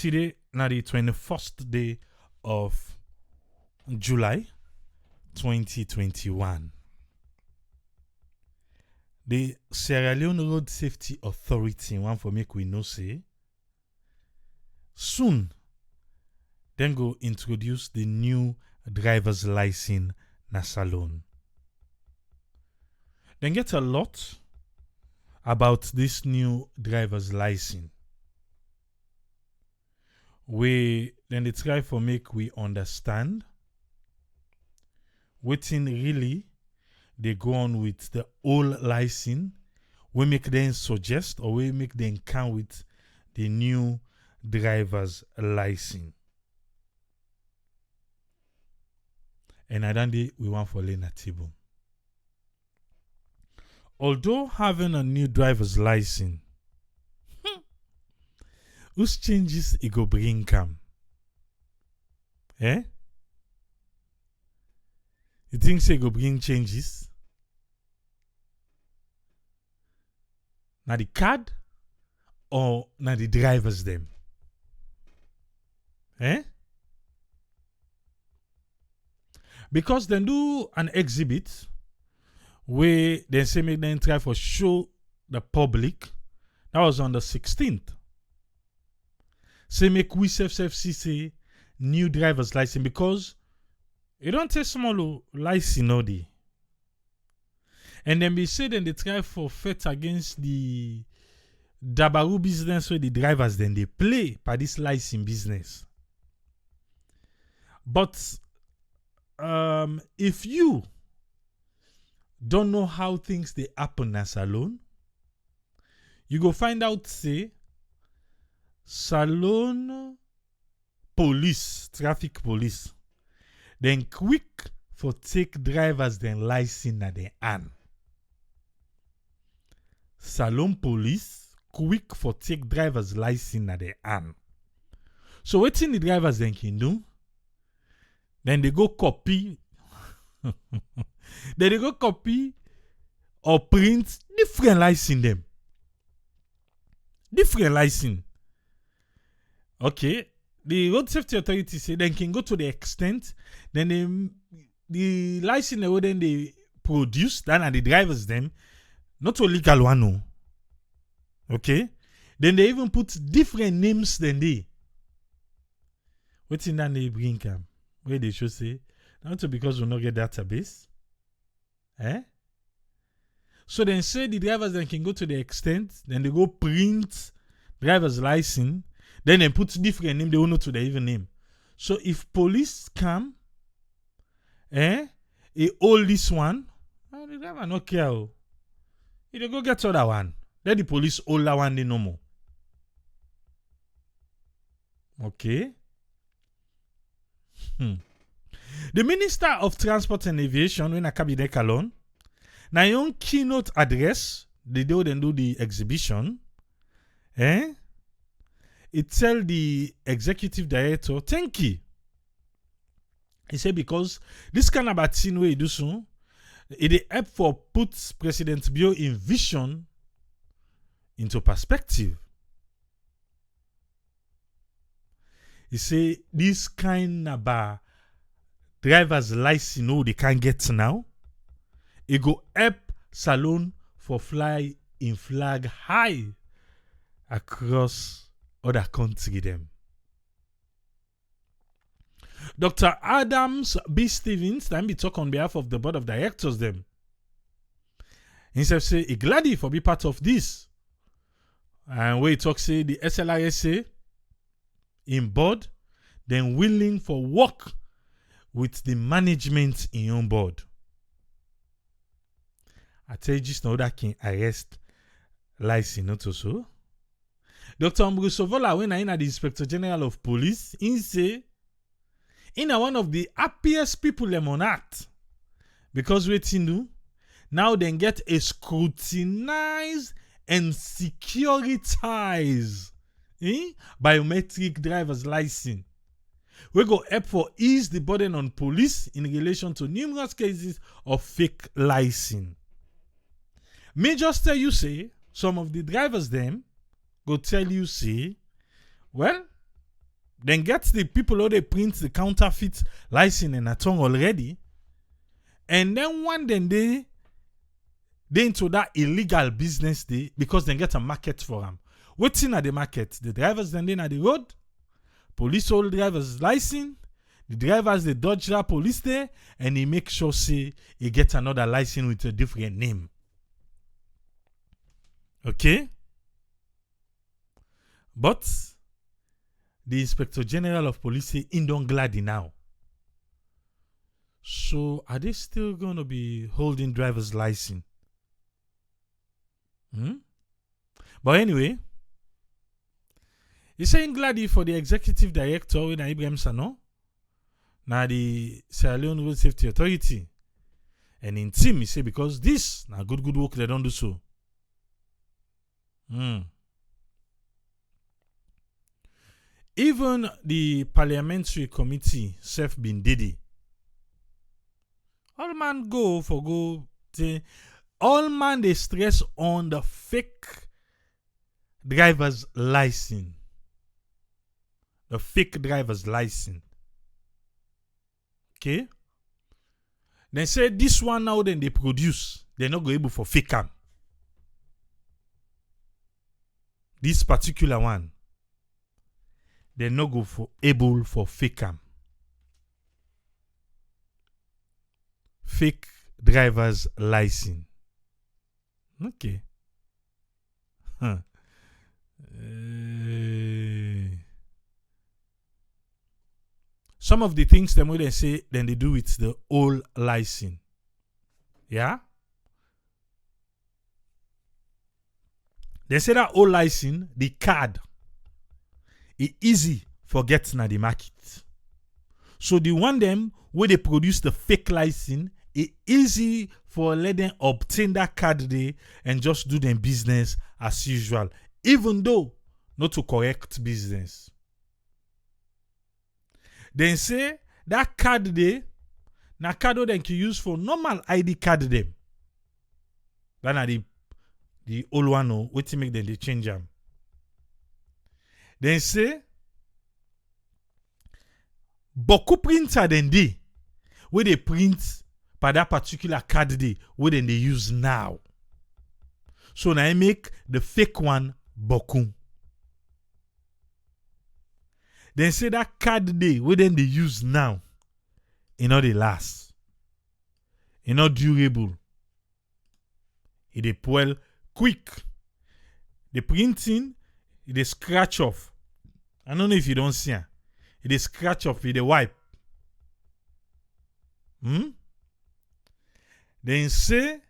Today, now the 21st day of July 2021. The Sierra Leone Road Safety Authority, one for make we know say, soon then go introduce the new driver's license na salon. Then get a lot about this new driver's license. We then they try for make we understand wetin really they go on with the old license. We make them suggest or we make them come with the new driver's license. And I don't we want for lay na table. Although having a new driver's license, whose changes it go bring come? Eh? You think say go bring changes? Na the card or na the drivers them? Eh? Because they do an exhibit where they say make them try for show the public. That was on the 16th. Say make we see say new driver's license because it don't take small license no day. And then we say then they try for fight against the Dabaru business where the drivers then they play by this license business. But if you don't know how things they happen as alone, you go find out say salon police, traffic police, then quick for take drivers then license na their hand. Salon police quick for take drivers license na their hand. So wetin the drivers then can do? Then they go copy. Then they go copy or print different license them. Different license. Okay. The road safety authority say they can go to the extent then the license then they produce that and the drivers them not a legal one no. Okay. Then they even put different names than they. What's in that they bring come? Where they should say not because we not get database. Eh? So then say the drivers then can go to the extent, then they go print driver's license, then they put different name, they don't know to the even name. So if police come, he hold this one, the driver not care. He they go get other one. Then the police hold that one they no more. Okay. The Minister of Transport and Aviation, when a cabinet alone, na yon keynote address, they do then do the exhibition. It tell the executive director, thank you. He said because this kind of a thing we do so, it help for put President Bio in vision into perspective. He say this kind of driver's license they can't get now. It go help salon for fly in flag high across other country them. Dr. Adams B. Stevens then be talk on behalf of the board of directors them. He say he glad for be part of this. And where he talk say the SLRSA in board, then willing for work with the management in on board. I tell you just now that can arrest license not also. Dr. Ambrosovola, when I in the Inspector General of Police, he say in one of the happiest people them on earth. Because waiting do now then get a scrutinized and securitized biometric driver's license. We go help for ease the burden on police in relation to numerous cases of fake license. Me just tell you say some of the drivers them go tell you say, well, Then get the people who they print the counterfeit license in a tongue already. And then one then they into that illegal business because they get a market for them. What's in at the market? The drivers then at the road, police hold drivers license, the drivers they dodge that police there, and he make sure say he get another license with a different name. Okay? But the Inspector General of Police say in don't glad now. So are they still going to be holding driver's license? But anyway, he's saying glad for the executive director in Ibrahim Sano, now the Sierra Leone Road Safety Authority. And in team, he say because this now good work they don't do so. Even the parliamentary committee self been did. All man all man they stress on the fake driver's license. The fake driver's license. Okay? They say this one now then they produce. They're not going able for fake them. This particular one. They're not go for able for fake them. Fake driver's license. Okay. Some of the things them they say, then they do with the old license. Yeah? They say that old license, the card, it's easy for getting at the market. So the one them where they produce the fake license, it's easy for let them obtain that card there and just do their business as usual, even though not to correct business. Then say that card there, na card they can use for normal ID card them. That are the old one, what to make them they change them. Then say beaucoup printer then they where they print by that particular card day where then they use now. So now I make the fake one beaucoup. Then say that card day where then they use now. It not they last. It not durable. It they spoil quick. The printing, it they scratch off. I don't know if you don't see it. It they scratch off, it they wipe. Then say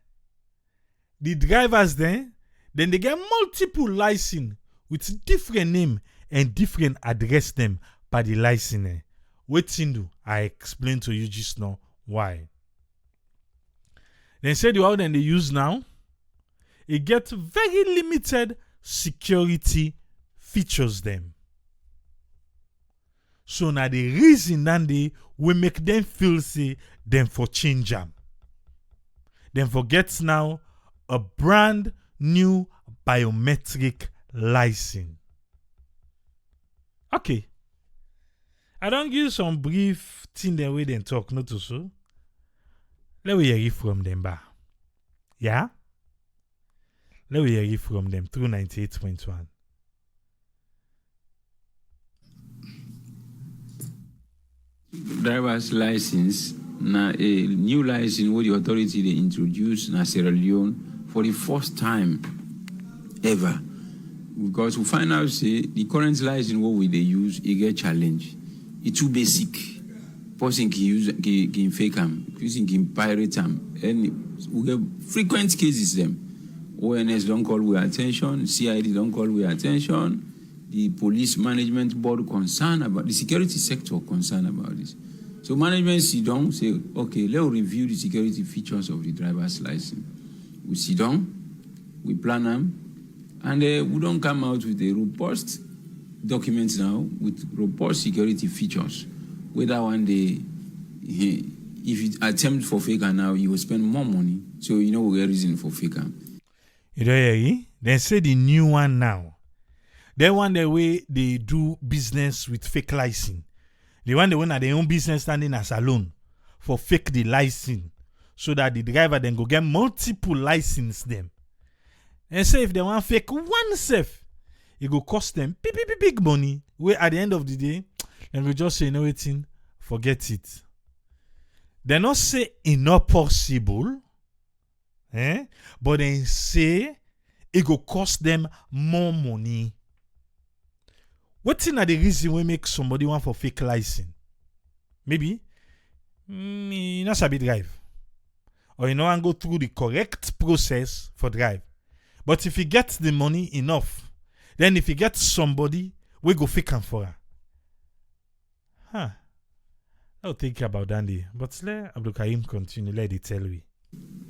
the drivers then they get multiple license with different name and different address them by the license. Waiting do I explain to you just now why. Then say the one that they use now, it gets very limited security features them. So now the reason that they will make them feel say them for change them. Then forget now a brand new biometric license. Okay. I don't give some brief thing the way they talk, not to so. Let me hear it from them back. Yeah? Let me hear it from them through 98.1. Driver's license, na a new license where the authority they introduced na Sierra Leone for the first time ever. Because we find out say the current license what we they use, it get challenge. It's too basic. Person can use can fake them, person can pirate them, and we get frequent cases them. ONS don't call we attention, CID don't call we attention. The police management board concerned about the security sector concerned about this. So management sit down, say, okay, let's review the security features of the driver's license. We sit down, we plan them, and we don't come out with a robust document now with robust security features. Whether one day, if you attempt for faker now, you will spend more money. So we get reason for faker. You know, they say the new one now. Then one the way they do business with fake license. The one they want their own business standing as alone for fake the license so that the driver then go get multiple license them. And say if they want fake one safe, it go cost them big money. Where at the end of the day, then we just say no waiting, forget it. They not say it's not possible, but they say it go cost them more money. What's in the reason we make somebody want for fake license? Maybe you not sabi drive, or you know and go through the correct process for drive. But if you get the money enough, then if you get somebody, we go fake and for her. I'll think about that. But let Abdul Karim continue. Let it tell we.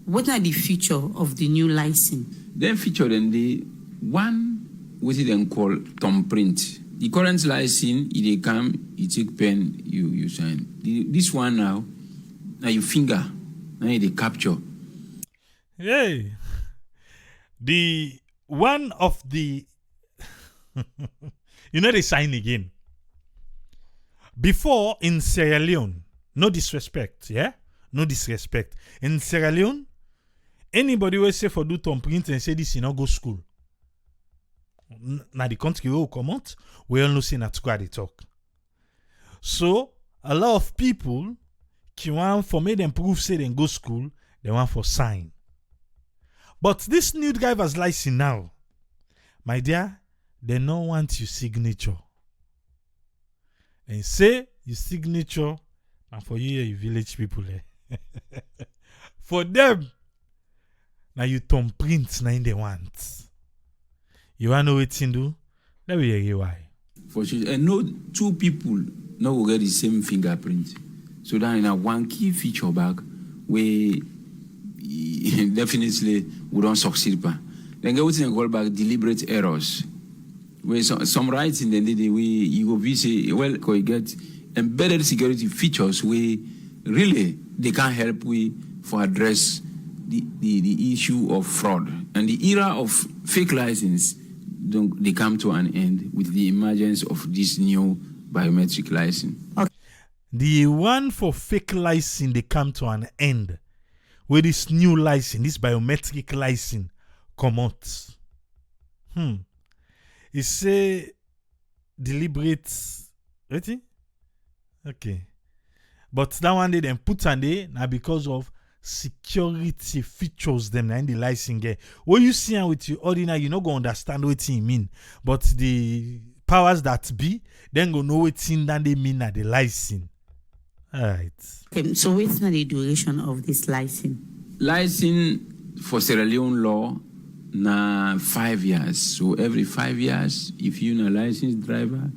What are the feature of the new license? Then feature then the one which is then called thumbprint. The current license, if they come, you take pen, you sign. This one now your finger, now they capture. Hey, the one of the, they sign again. Before in Sierra Leone, no disrespect, yeah? No disrespect. In Sierra Leone, anybody will say for do thumbprint and say this, go school. Now the country will come out, we all know say at school they talk. So, a lot of people, qui want for make them prove say they go school, they want for sign. But this new driver's license now, my dear, they don't want your signature. And say your signature, and for you village people, for them, now you thumbprint now they want. You want to know what you do? Let me hear you why. For sure, and no two people no will get the same fingerprint. So that in a one key feature back, we definitely we don't succeed. Then get what you call back deliberate errors. Where some writing then the way you go be say well you get embedded security features where really they can help we for address the issue of fraud. And the era of fake license they come to an end with the emergence of this new biometric license. Okay. The one for fake license they come to an end with this new license, this biometric license come out. It say deliberate. Ready? Okay. But that one they then put on there now because of security features them in the license get. What you see with your ordinary, you not gonna understand what it mean. But the powers that be, then go know what that they mean at the license. Alright. Okay, so what's the duration of this license? License for Sierra Leone law na 5 years. So every 5 years, if you're a licensed driver,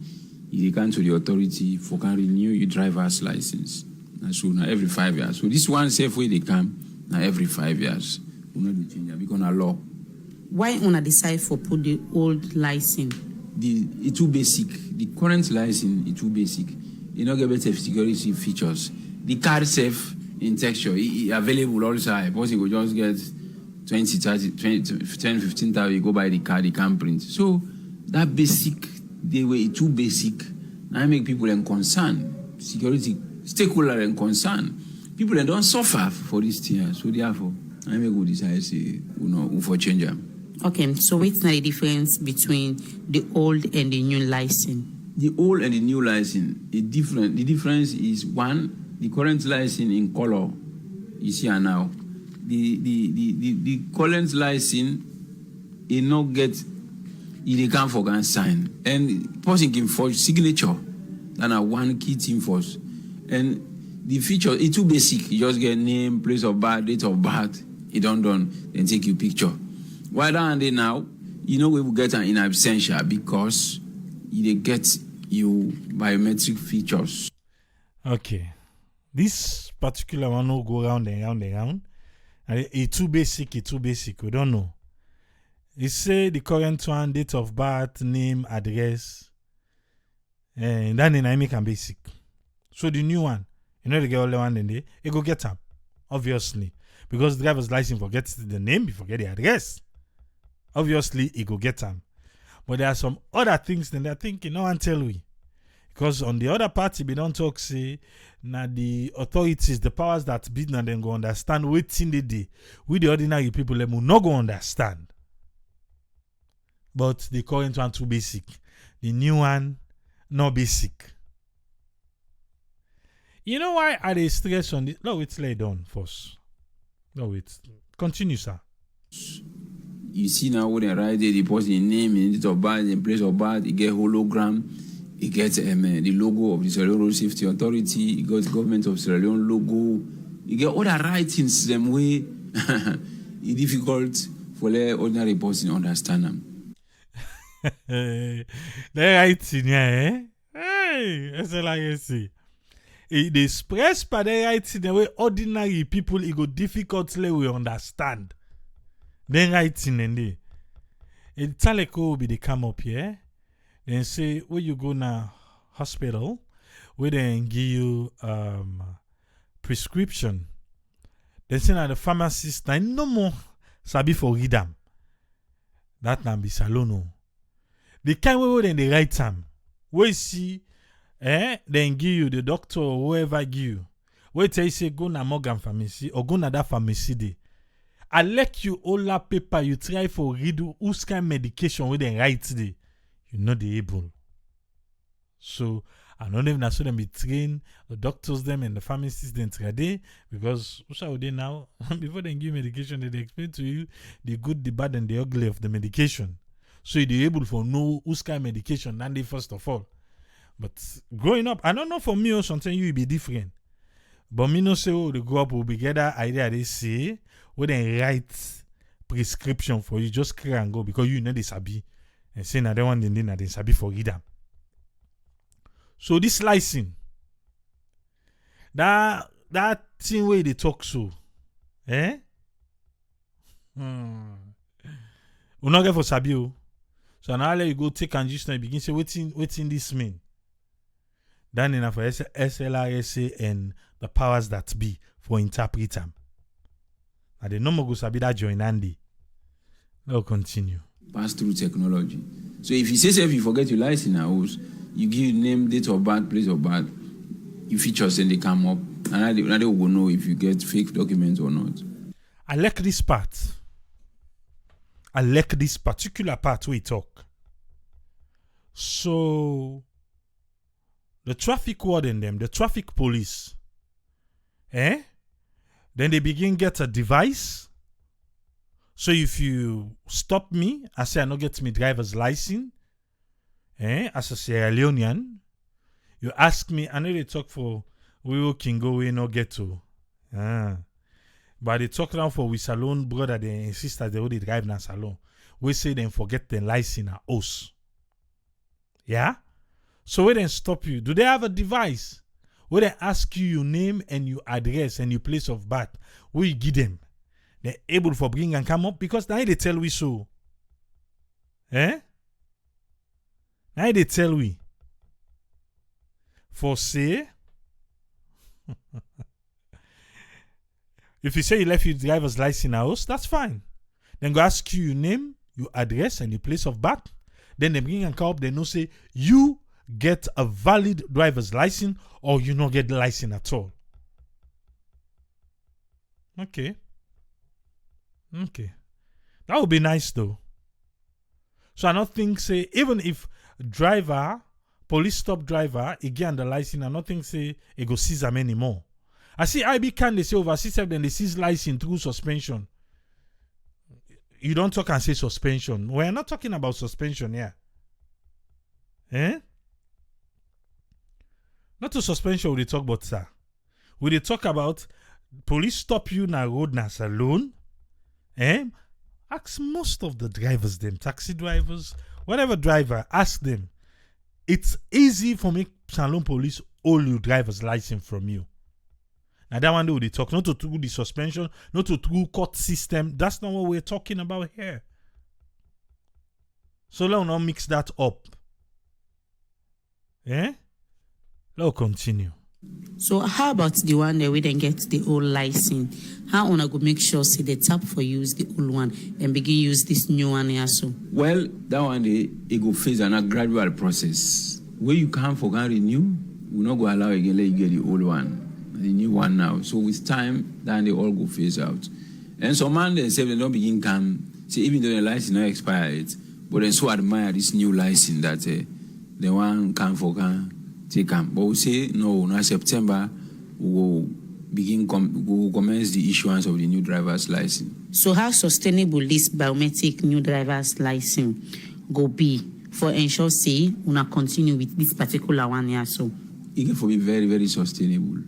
you can to the authority for can renew your driver's license. So now every 5 years. So this one safe way they come now every 5 years. We not change it because law. Why una decide for put the old license? It's too basic. The current license is too basic. You know get better security features. The card safe in texture available also. Person will just get 20, 30, 20, 10, 15,000. You go buy the card, you can't print. So that basic, they were too basic. Now make people in concern. Security stakeholder and concern. People don't suffer for this thing. So therefore, I make good decide say for change them. Okay, so what's the difference between the old and the new license? The old and the new license is different. The difference is one, the current license in color is here now. The current license it not get it can for can sign. And person can forge signature. That are one key thing first. And the feature it's too basic. You just get name, place of birth, date of birth, it done, then take your picture. Why down there now, we will get an in absentia because they get you biometric features. Okay. This particular one will go round and round and round. And it's too basic, We don't know. It say the current one, date of birth, name, address. And then I make them basic. So the new one, they get all the one in there, it go get them, obviously. Because driver's license forgets the name, you forget the address. Obviously, it go get them. But there are some other things that they're thinking, no one tell we. Because on the other party, we don't talk, say, now the authorities, the powers that be, now then go understand waiting the day. We the ordinary people, them will not go understand. But the current one too basic. The new one, not basic. You know why are they stress on this? No, it's laid on first. No, wait. Continue, sir. You see now when they write the person in name, in date of birth, in place of birth, you get hologram, you get the logo of the Sierra Leone Road Safety Authority, you got the government of Sierra Leone logo, you get all the writings them way it's difficult for the ordinary person to understand them. The writing, yeah, Hey, SLRSA. They express by the writing the way ordinary people it go difficultly will understand. Then writing and they. It Taleko will be they come up here. Then say where you go now hospital, where they give you prescription. Then say now the pharmacist now no more sabi for read them. That now be salono. The kind way then they write them. Where you see then give you the doctor or whoever give you. Wait till you say go na Morgan pharmacy or go na that pharmacy day. I let you all that paper you try for read whose kind medication where they write today. You know they able. So I know them so them be train the doctors them and the pharmacists then today because what shall they now before they give medication they explain to you the good, the bad and the ugly of the medication. So you're able for know whose kind medication than they first of all. But growing up, I don't know for me or something you will be different. But me no say the grow up will be get that idea they say where they write prescription for you just clear and go because you know they sabi and say na they want they sabi for read them. So this slicing that thing where they talk so we not get for sabi o. So now let you go take injection and begin say waiting this mean. Then enough for SLRSA and the powers that be for interpret them. And the number go sabi that join Andy. Now continue. Pass through technology. So if you say if you forget your license house, you give name, date of birth, place of birth, you features and they come up, and they will know if you get fake documents or not. I like this part. I like this particular part we talk. So the traffic warden them, the traffic police, then they begin get a device. So if you stop me, I say I not get me driver's license, as a Sierra Leonean, you ask me, I know they talk for we can go we no get to. But they talk now for we salon brother, they insist that they already drive na salon. We say them forget the license at us. Yeah? So we then stop you. Do they have a device? Where they ask you your name and your address and your place of birth? Where you give them? They're able for bring and come up because now they tell we so. Now they tell we. For say, if you say you left your driver's license in a house, that's fine. Then go ask you your name, your address, and your place of birth. Then they bring and come up, they know say you get a valid driver's license or you not get the license at all. Okay. That would be nice though. So I don't think say even if police stop driver, again the license, I don't think say it go seize them anymore. I see IB can they say overseas then they seize license through suspension. You don't talk and say suspension. We're not talking about suspension here. Not to suspension we talk about, sir. We talk about police stop you na road na salon. Ask most of the drivers, them taxi drivers, whatever driver, ask them. It's easy for me salon police all your driver's license from you. Now that one day we talk not to through the suspension, not to through court system. That's not what we're talking about here. So let's not mix that up. Let's continue. So how about the one that we then get the old license? How una go make sure say they tap for use the old one and begin use this new one here so? Well, that one it go face a gradual process. Where you can renew, we not go allow again let you get the old one, the new one now. So with time, then they all go phase out. And some man they say they don't begin come. See, even though the license not expired, but they so admire this new license that the one can take them. But we say no, now September we will we will commence the issuance of the new driver's license. So how sustainable this biometric new driver's license go be for ensure say una continue with this particular one here so? It can be very, very sustainable.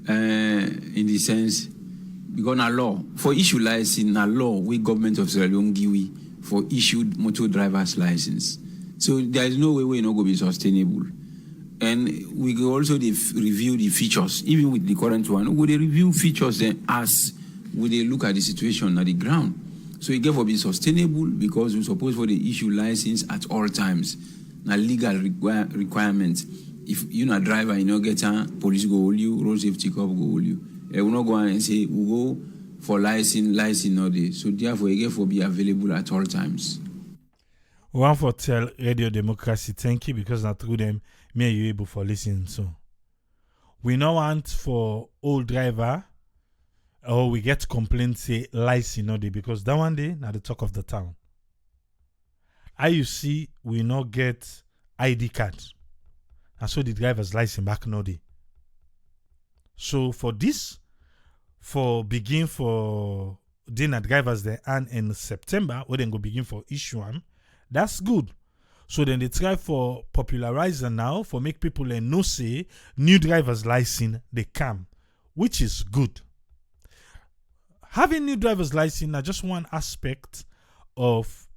In the sense, because a law, for issue license, a law, we government of Sierra Leone give for issued motor driver's license. So there is no way we're not going to be sustainable. And we can also review the features, even with the current one. We review features then as we look at the situation at the ground. So it can be sustainable because we're supposed for the issue license at all times. Now legal requirements. If you're not a driver, you know, get a police go hold you, road safety cop go hold you. We will not go and say we go for license no day. So therefore, it can be available at all times. We want to tell Radio Democracy thank you because not through them me you able for listening. So we now want for old driver or we get complaints say license no day because that one day now the talk of the town. I you see we not get ID card. And so the driver's license back no day. So for this, for begin for dinner drivers there and in September, we then go begin for issue one. That's good. So then they try for popularizer now for make people know say new driver's license they come, which is good. Having new driver's license is just one aspect of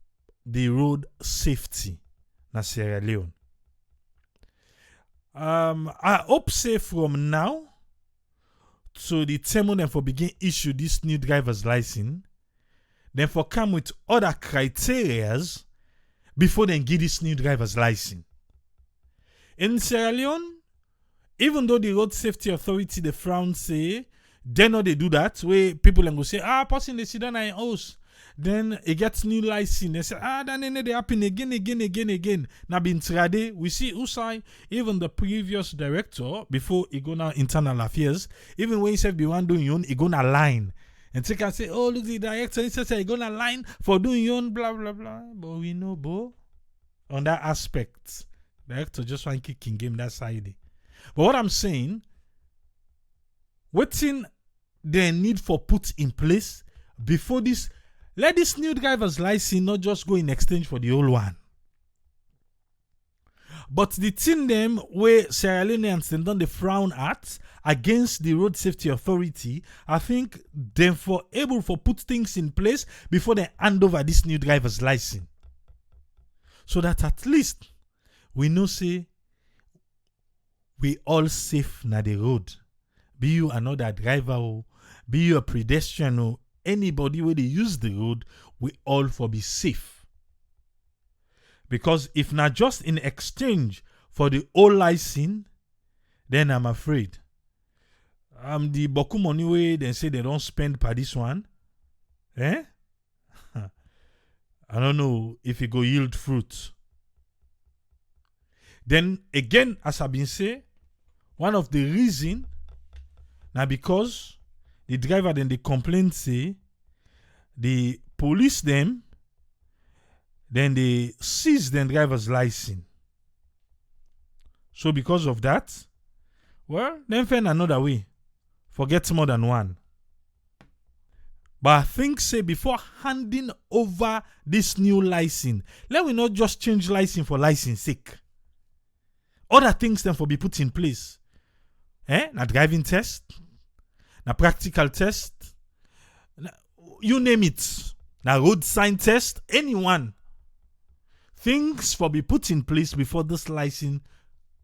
the road safety na Sierra Leone. I hope say from now to the time when for begin issue this new driver's license, then for come with other criterias before then give this new driver's license. In Sierra Leone, even though the road safety authority the frown say they know they do that where people then go say person they sit down in house. Then it gets new license. They say, then they happen again. Now, being trade, we see Usai, even the previous director, before he go now internal affairs, even when he said be one doing yon, he gonna line. And take and say, look, the director, he says he gonna line for doing yon, blah, blah, blah. But we know, on that aspect, director just want kicking game that side. But what I'm saying, what's in the need for put in place before this. Let this new driver's license not just go in exchange for the old one. But the thing them where Sierra Leoneans then done the frown at against the road safety authority, I think them for able for put things in place before they hand over this new driver's license. So that at least we know say we all safe na the road. Be you another driver or be you a pedestrian or anybody where they use the road, we all for be safe. Because if not just in exchange for the old license, then I'm afraid. The boku money way they say they don't spend per this one. I don't know if it go yield fruit. Then again, as I've been saying, one of the reason now because the driver then they complain say the police them then they seize the driver's license. So because of that, well, then find another way. Forget more than one. But I think say before handing over this new license, let we not just change license for license sake. Other things then for be put in place. Na driving test, na practical test, you name it. Na road sign test, anyone. Things for be put in place before this license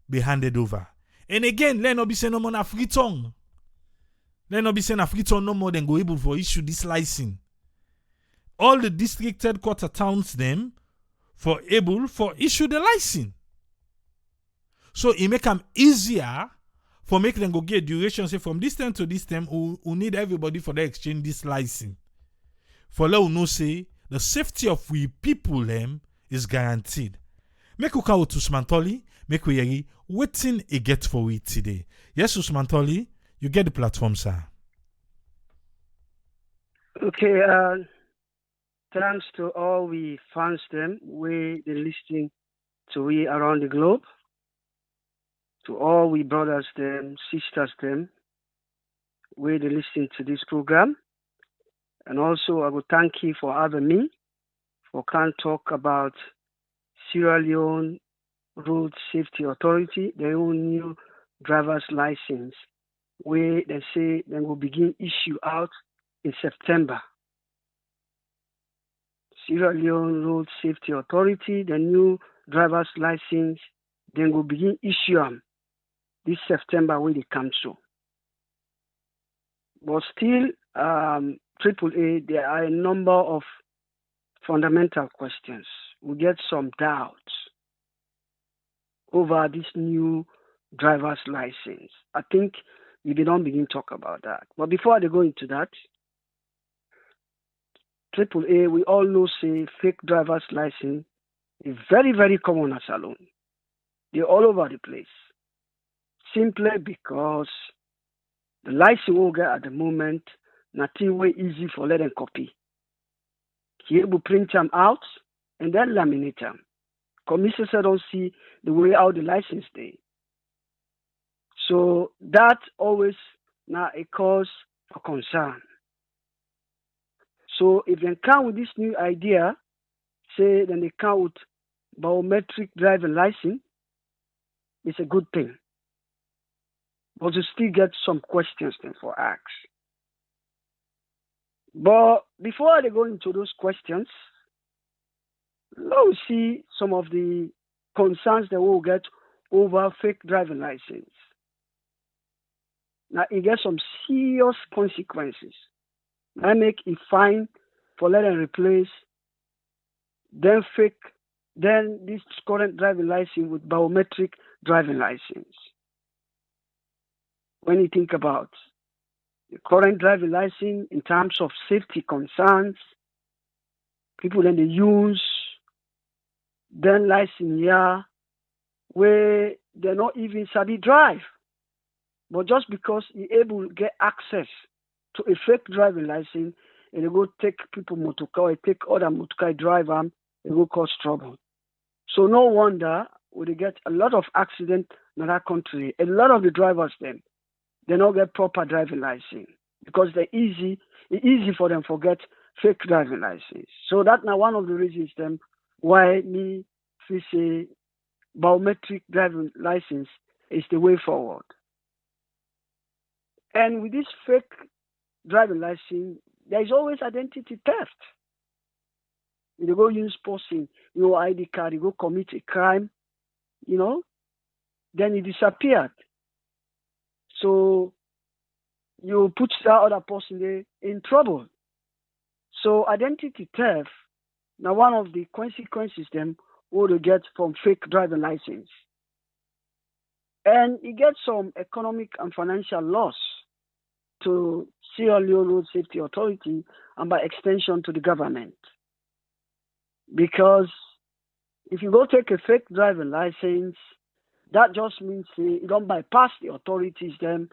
be handed over. And again, let not be saying no more na free tongue. Let not be saying na free tongue no more than go able for issue this license. All the district headquarter towns them for able for issue the license. So it make them easier for make them go get duration, say from this time to this time, we need everybody for the exchange this license. For let we know say the safety of we people them is guaranteed. Make we call to Smantoli, make we hear waiting a get for it today. Yes, Usmantoli, you get the platform, sir. Okay, thanks to all we fans them, we the listening to we around the globe, to all we brothers them, sisters them, we the listening to this program, and also I would thank you for having me, for can talk about Sierra Leone Road Safety Authority, their own new driver's license, where they say they will begin issue out in September. Sierra Leone Road Safety Authority, the new driver's license, then will begin issue them this September when they come through. But still, AAA, there are a number of fundamental questions. We get some doubts over this new driver's license. I think we did not begin talk about that. But before I go into that, AAA, we all know say fake driver's license is very, very common at Salone. They're all over the place. Simply because the license we get at the moment, nothing way easy for let them copy. Here we print them out and then laminate them. Commissioners don't see the way how the license day. So that always now a cause for concern. So if they come with this new idea, say then they come with biometric driving license, it's a good thing. But you still get some questions then for ask. But before I go into those questions, let's see some of the concerns that we'll get over fake driving license. Now, it gets some serious consequences. I make it fine for letting replace then this current driving license with biometric driving license. When you think about the current driving license in terms of safety concerns, people then they use then license here where they're not even sabi drive. But just because you're able to get access to a fake driving license, and they go take people motorcar, take other motorcar drive them, they go cause trouble. So no wonder when they get a lot of accident in that country. A lot of the drivers then they don't get proper driving license because it's easy for them to get fake driving license. So that's now one of the reasons then why me say biometric driving license is the way forward. And with this fake driving license, there is always identity theft. You go use posting your ID card, you go commit a crime, then it disappeared. So you put that other person there in trouble. So identity theft, now one of the consequences then what you get from fake driving license. And you get some economic and financial loss to Sierra Leone Road Safety Authority and by extension to the government. Because if you go take a fake driving license, that just means you don't bypass the authorities then.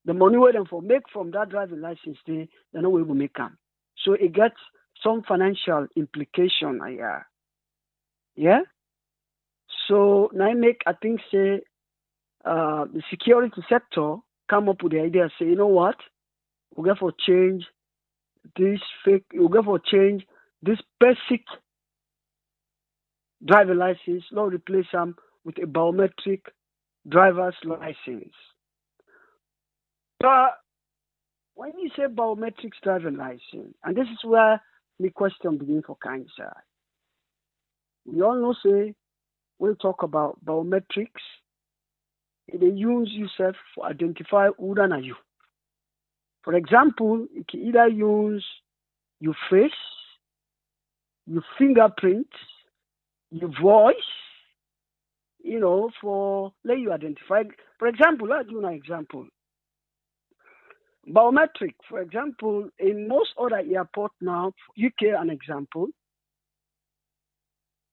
The money where them for make from that driving license they know we will make them. So it gets some financial implication here. Yeah? So now I think the security sector come up with the idea, say, you know what? We're going to change this basic driver license, not replace them with a biometric driver's license. But when you say biometrics driving license, and this is where the question begins for kind side. We all know say we'll talk about biometrics. They use yourself to identify who than are you. For example, you can either use your face, your fingerprint, your voice, for let you identify. For example, I'll give you an example. Biometric, for example, in most other airports now, UK an example,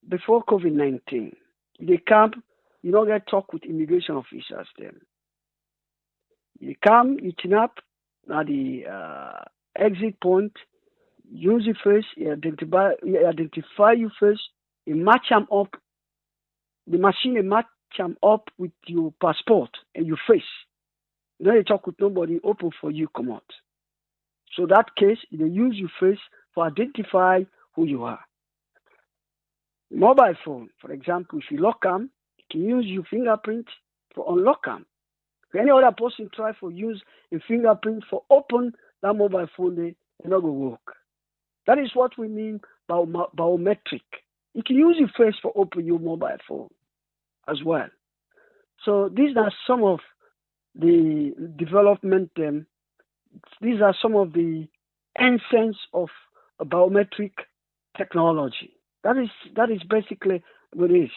before COVID-19, they come, you don't get talk with immigration officers then. You come, you turn up at the exit point, use it first, you identify you first, you match them up, the machine will match them up with your passport and your face. You don't talk with nobody, open for you, come out. So that case, they use your face to identify who you are. Mobile phone, for example, if you lock them, you can use your fingerprint to unlock them. If any other person try for use a fingerprint for open that mobile phone, they not going to work. That is what we mean by biometric. You can use your face for open your mobile phone as well. So these are some of the development. These are some of the essence of a biometric technology. That is basically what it is.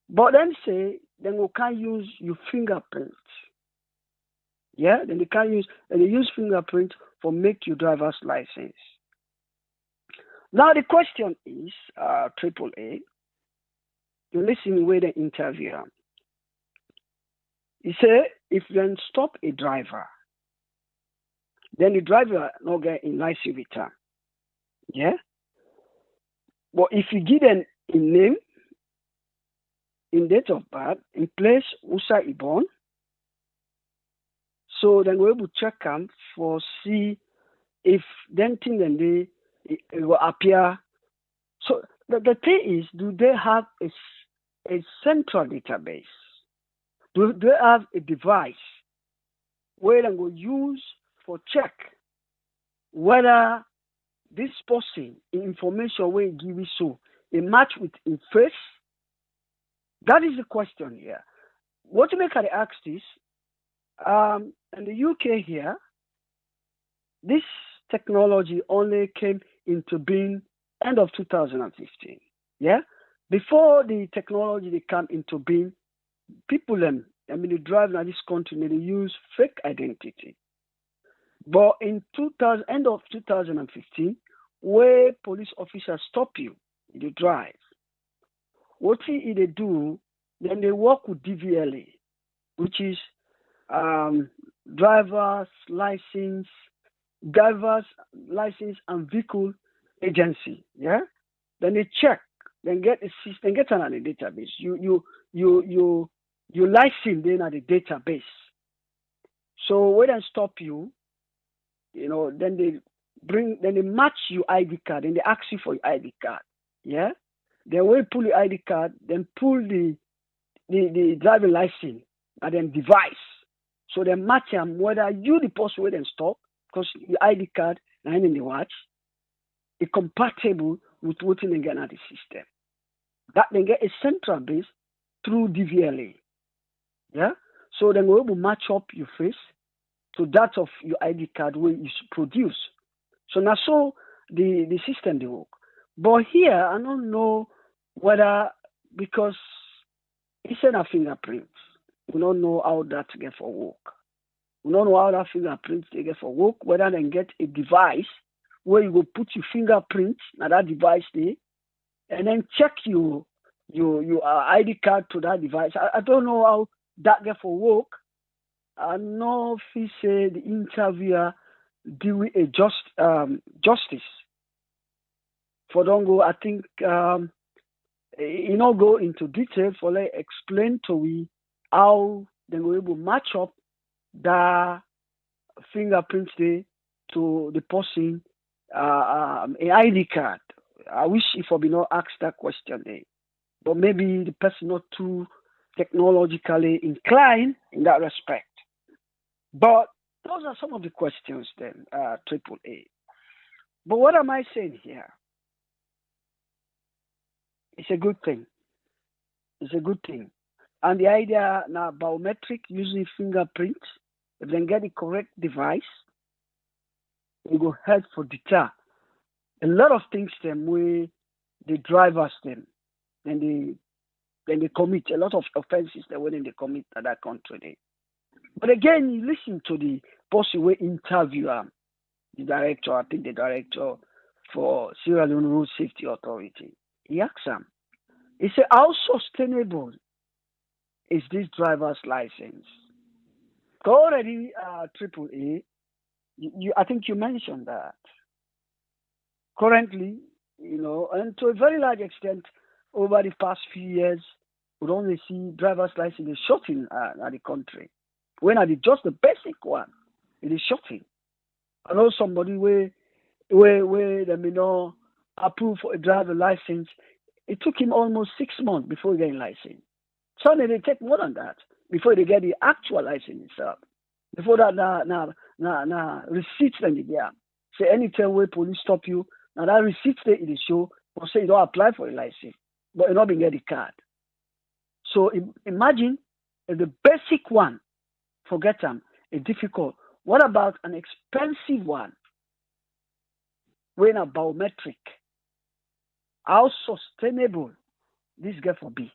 But then we can't use your fingerprint. Yeah, then they use fingerprint for make your driver's license. Now the question is, AAA, you listen with the interviewer. He say if you stop a driver, then the driver not get in license return. Yeah? But if you give them a name, in date of birth, in place, USA born, so then we're able to check them for see if then thing then they will appear. So the thing is, do they have a central database? Do they have a device where they will use for check whether this person information will give you so a match with a face? That is the question here. What to make I ask this? In the UK here, this technology only came into being end of 2015. Yeah, before the technology they come into being, people they drive in this country they use fake identity. But in end of 2015, where police officers stop you, they drive. What they do, then they work with DVLA, which is driver's license and vehicle agency. Yeah, then they check, then get a system, get another database. You license then at the database. So when they stop you, then they match your ID card and they ask you for your ID card. Yeah. Then when you pull the ID card, then pull the driving license and then device. So they match them whether you the person where they stop, because the ID card and in the watch is compatible with what they get at the system. That they get a central base through DVLA. Yeah? So then we're able to match up your face to that of your ID card where you produce. So now so the system they work. But here I don't know whether, because it's a fingerprint, we don't know how that get for work. We don't know how that fingerprint they get for work, whether they get a device where you go put your fingerprint na that device there, and then check your ID card to that device. I don't know how that get for work. I know if he say the interviewer deal with a justice. For don't go, I think you know go into detail for like explain to we how they were able to match up the fingerprints there to the person an ID card. I wish if I be not asked that question there. But maybe the person not too technologically inclined in that respect. But those are some of the questions then, AAA. But what am I saying here? It's a good thing. It's a good thing. And the idea now biometric using fingerprints, if they get the correct device, it will help for deter a lot of things them where the drivers them and then they commit a lot of offenses that when they commit at that country. But again, you listen to the person we interview the director, I think the director for Sierra Leone Road Safety Authority. He asked him, he said, how sustainable is this driver's license? Already AAA, I think you mentioned that. Currently, and to a very large extent, over the past few years, we only see driver's license shorting at the country. When are just the basic one, it is shorting. I know somebody where they may not approve for a driver license. It took him almost 6 months before getting license. Suddenly they take more than that before they get the actual license itself. Before that, receipts then they get. Say anytime where police stop you, now that receipt there it is show, or say you don't apply for a license, but you not been get the card. So imagine if the basic one, forget them, is difficult. What about an expensive one? When a biometric, how sustainable this get for be?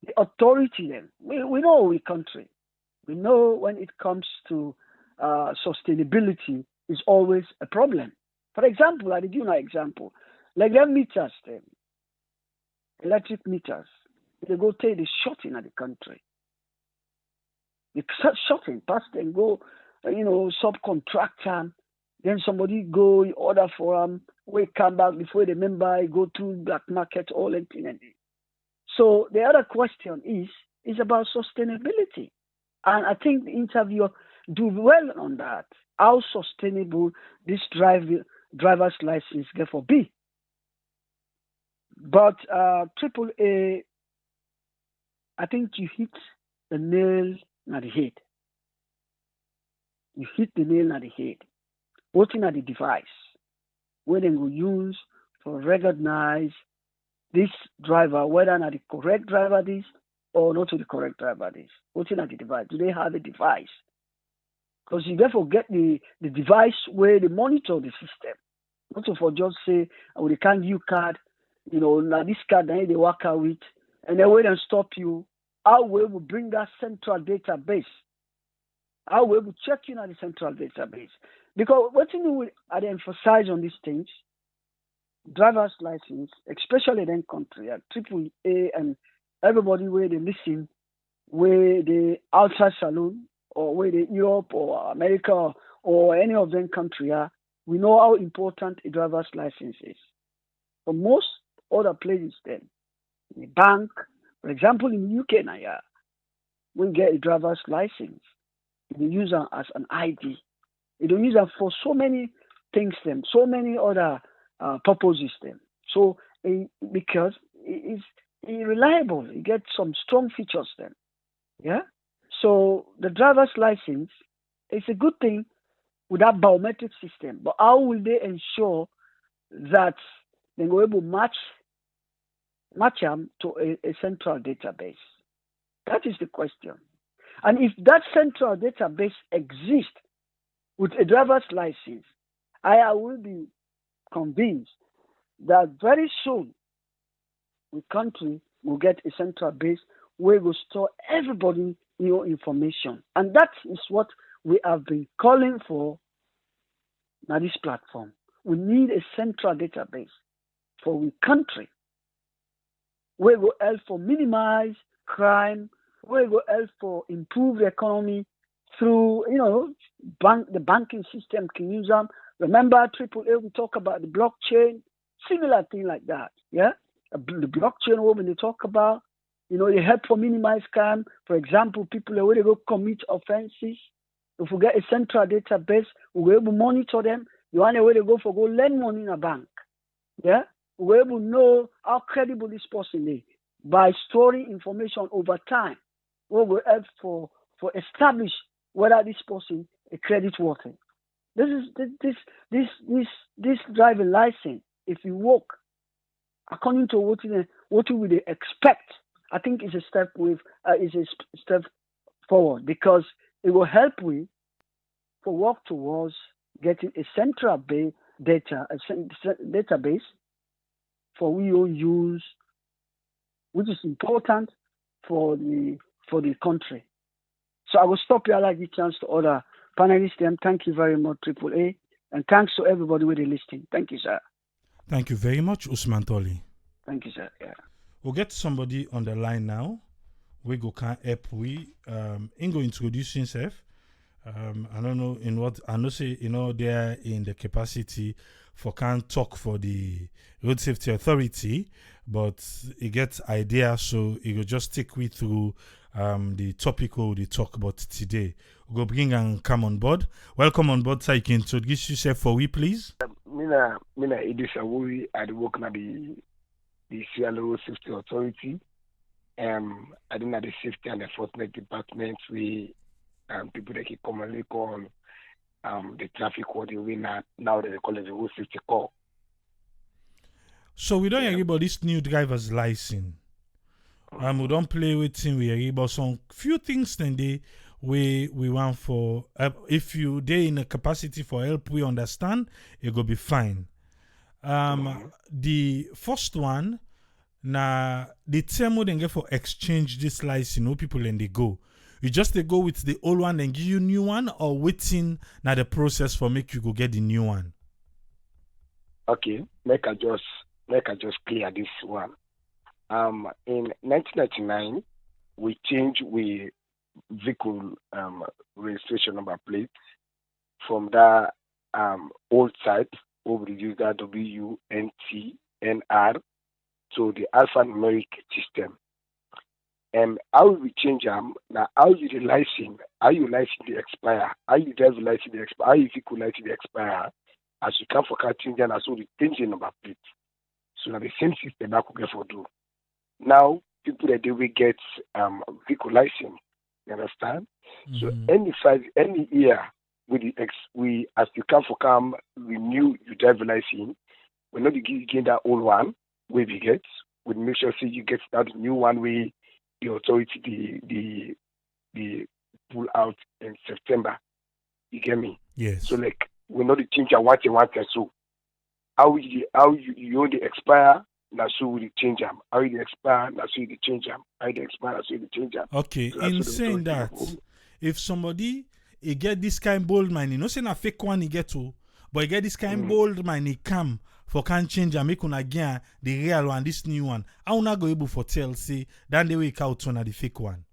The authority then, we know we country. We know when it comes to sustainability is always a problem. For example, I give you an example. Like them meters, then, electric meters, they go take the shorting at the country. The shorting, pass and go, subcontractor, then somebody go order for them, we come back before they member, go to black market, all and thing. So the other question is about sustainability. And I think the interviewer do well on that. How sustainable this driver's license get for be. But AAA, I think you hit the nail on the head. You hit the nail on the head. Looking at the device, where they will use to recognize this driver, whether not the correct driver is or not to the correct driver is. Looking at the device, do they have a device? Because you therefore get the device where they monitor the system. Not to for just say, oh, they can't give card, now this card that they work out with, and then when they stop you, how we will bring that central database. How we will check in at the central database. Because what I emphasize on these things, driver's license, especially in country, AAA and everybody where they listen, where they outside saloon, or where they Europe or America or any of them country are, we know how important a driver's license is. For most other places then, in the bank, for example in the UK now, we get a driver's license. They use it as an ID. They don't use it for so many things then, so many other purposes then. So because it's reliable, it gets some strong features then. Yeah? So the driver's license is a good thing with that biometric system. But how will they ensure that they will able to match them to a central database? That is the question. And if that central database exists with a driver's license, I will be convinced that very soon the country will get a central base where we will store everybody information. And that is what we have been calling for now this platform. We need a central database for the country where we will help for minimize crime, where we will help for improve the economy through, the banking system can use them. Remember, AAA, we talk about the blockchain, similar thing like that, yeah? The blockchain, when they talk about, they help for minimize crime. For example, people where they go commit offenses. If we get a central database, we're able to monitor them. You want where they go for go lend money in a bank, yeah? We're able to know how credible this person is by storing information over time. We will help for establish whether this person is credit worthy. This driving license, if you work according to what you would expect, I think is a step forward, because it will help we for work towards getting a central database for we will use which is important for the country. So I will stop here. I like the chance to other panelists. And thank you very much, Triple A, and thanks to everybody with the listening. Thank you, sir. Thank you very much, Usman Toli. Thank you, sir. Yeah. We'll get somebody on the line now. We go can help. Ingo introduce himself. I don't know in what I know. Say they're in the capacity for can talk for the Road Safety Authority, but he gets idea, so he will just take we through the topic we talk about today. We'll go bring and come on board. Welcome on board, sir. You can introduce yourself for we, please. Mina Idris Awuri, I work at the Road Safety Authority. I do the safety and enforcement department. We people that can commonly call the traffic warden. We now they call it the road safety call. So we don't hear about this new driver's license. We don't play with him. We hear about some few things. Then we want for if you they in a capacity for help, we understand it go be fine. The first one. Now, the term we then get for exchange this license, people and they go. You just they go with the old one and give you new one, or waiting now the process for make you go get the new one. Okay, make I just clear this one. In 1999, we changed vehicle registration number plate from that old type, where we use that WUNTNR. to the alphanumeric system. And how we change them now? How you the license? How you license the expire? How you drive license the expire? How you vehicle license the expire? As you come for car change and as well the changing number plate. So now the same system that could get for do. Now people that they will get vehicle license. You understand? So any year with the we as you come for car renew your driver license. We not gain that old one. We get, we make sure you get that new one way the authority the pull out in September. You get me? Yes. So like we know the change one so how you own the expire now so we change them. How you expire now so you change them. How you expire now so you change them. Okay, so in saying that if somebody he get this kind bold man, you know say na fake one he get to, but he get this kind bold man he come for can change and make una again the real one, this new one. How una go able for tell say then they wake out on the fake one?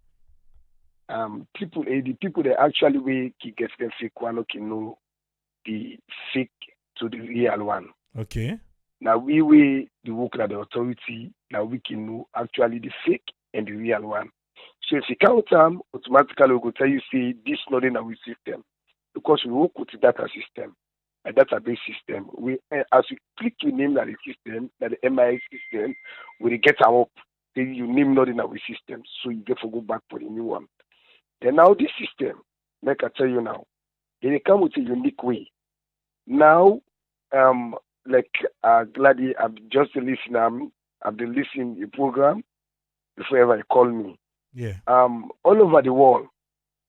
The people that actually we get the fake one okay know the fake to the real one. Okay. Now we the work at the authority, now we can know actually the fake and the real one. So if you count them, automatically we go tell you say this not in our system. Because we work with the data system. A database system. We as we click to name that the system, that the MIS system, we get our up. Then you name not in our system, so you get to go back for the new one. Then now this system, like I tell you now, they come with a unique way. Now, Gladys, I've just listened. I've been listening to the program before ever you call me. Yeah. All over the world,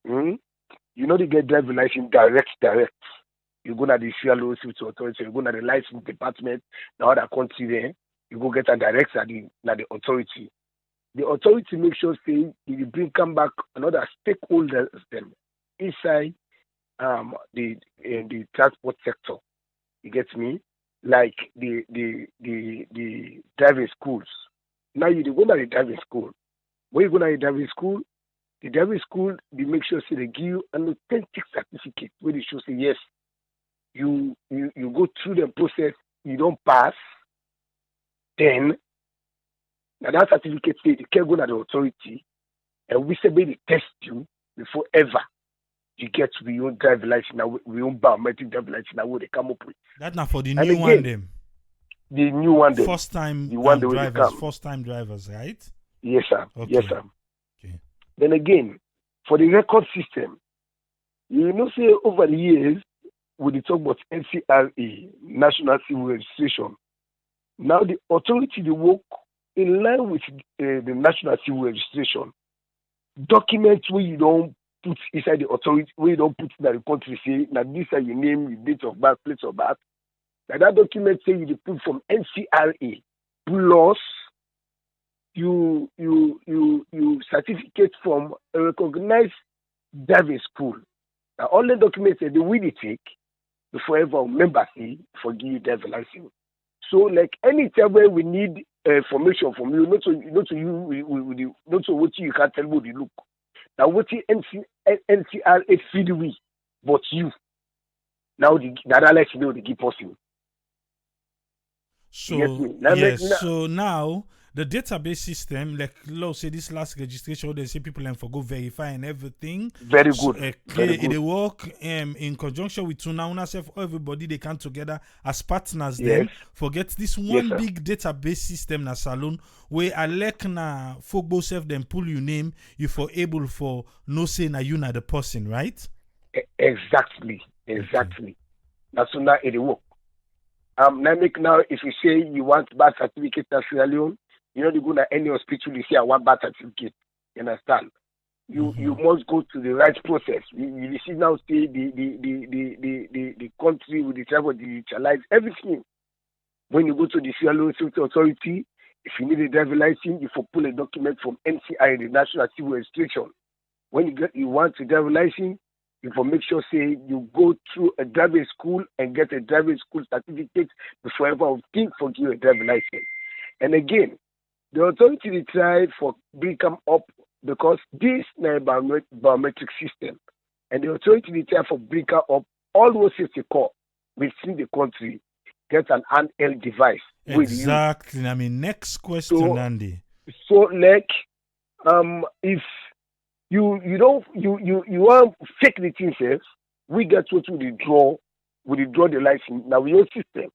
you know they get driver license direct. You go to the Road Safety Authority, you go to the license department, the other country there, you go get a direct at the authority. The authority makes sure say you come back another stakeholders them inside the transport sector. You get me? Like the driving schools. Now you go to the driving school. When you go to the driving school, they make sure say they give you an authentic certificate where they show say yes. You go through the process, you don't pass, then now that certificate says you can't go to the authority and we say they test you before ever you get we own driver license now, we own biometric driver license now what they come up with. That's not for the and new again, one them. The new one them. First time the one first time drivers, right? Yes, sir. Okay. Yes, sir. Okay. Then again, for the record system, you know say over the years when they talk about NCRA, National Civil Registration, now the authority they work in line with the National Civil Registration. Documents where you don't put inside the authority, where you don't put in the country, say, now this is your name, your date of birth, place of birth. Now that document say you put from NCRA plus you certificate from a recognized driving school. Now, all the documents that they will take before ever member say for give you driver license. So, like anytime where we need information from you, not to you, not to what you can tell what you look. Now, what the NCRA feed we, but you. Now, the analysis know the give possible. So Now, so now the database system, like let's say this last registration, they say people and for go verify and everything. Very So, good. clear, they work in conjunction with Tuna self, everybody they come together as partners. Yes. Them forget this one sir. big database system na salon where I like na folk self them pull your name, you for able for no say na you na the person, right? Exactly. That's so now it work. Now, if you say you want birth certificate in Sierra Leone, you know you go to any hospital, you say I want birth certificate. You understand? You must go to the right process. You see now say the country with the travel digitalize everything. When you go to the Sierra Leone Safety Authority, if you need a driver license, you for pull a document from NCI, the National Civil Registration. When you want a driver license, you for make sure say you go through a driving school and get a driving school certificate before ever think for you a driver license. And again, the authority they try for bring come up because this is a biometric system, and the authority they try for bring up all those safety core within the country get an handheld device. Exactly. I mean, next question, Andy. So like, if you want fake the things, we get to withdraw the license. Now we use system.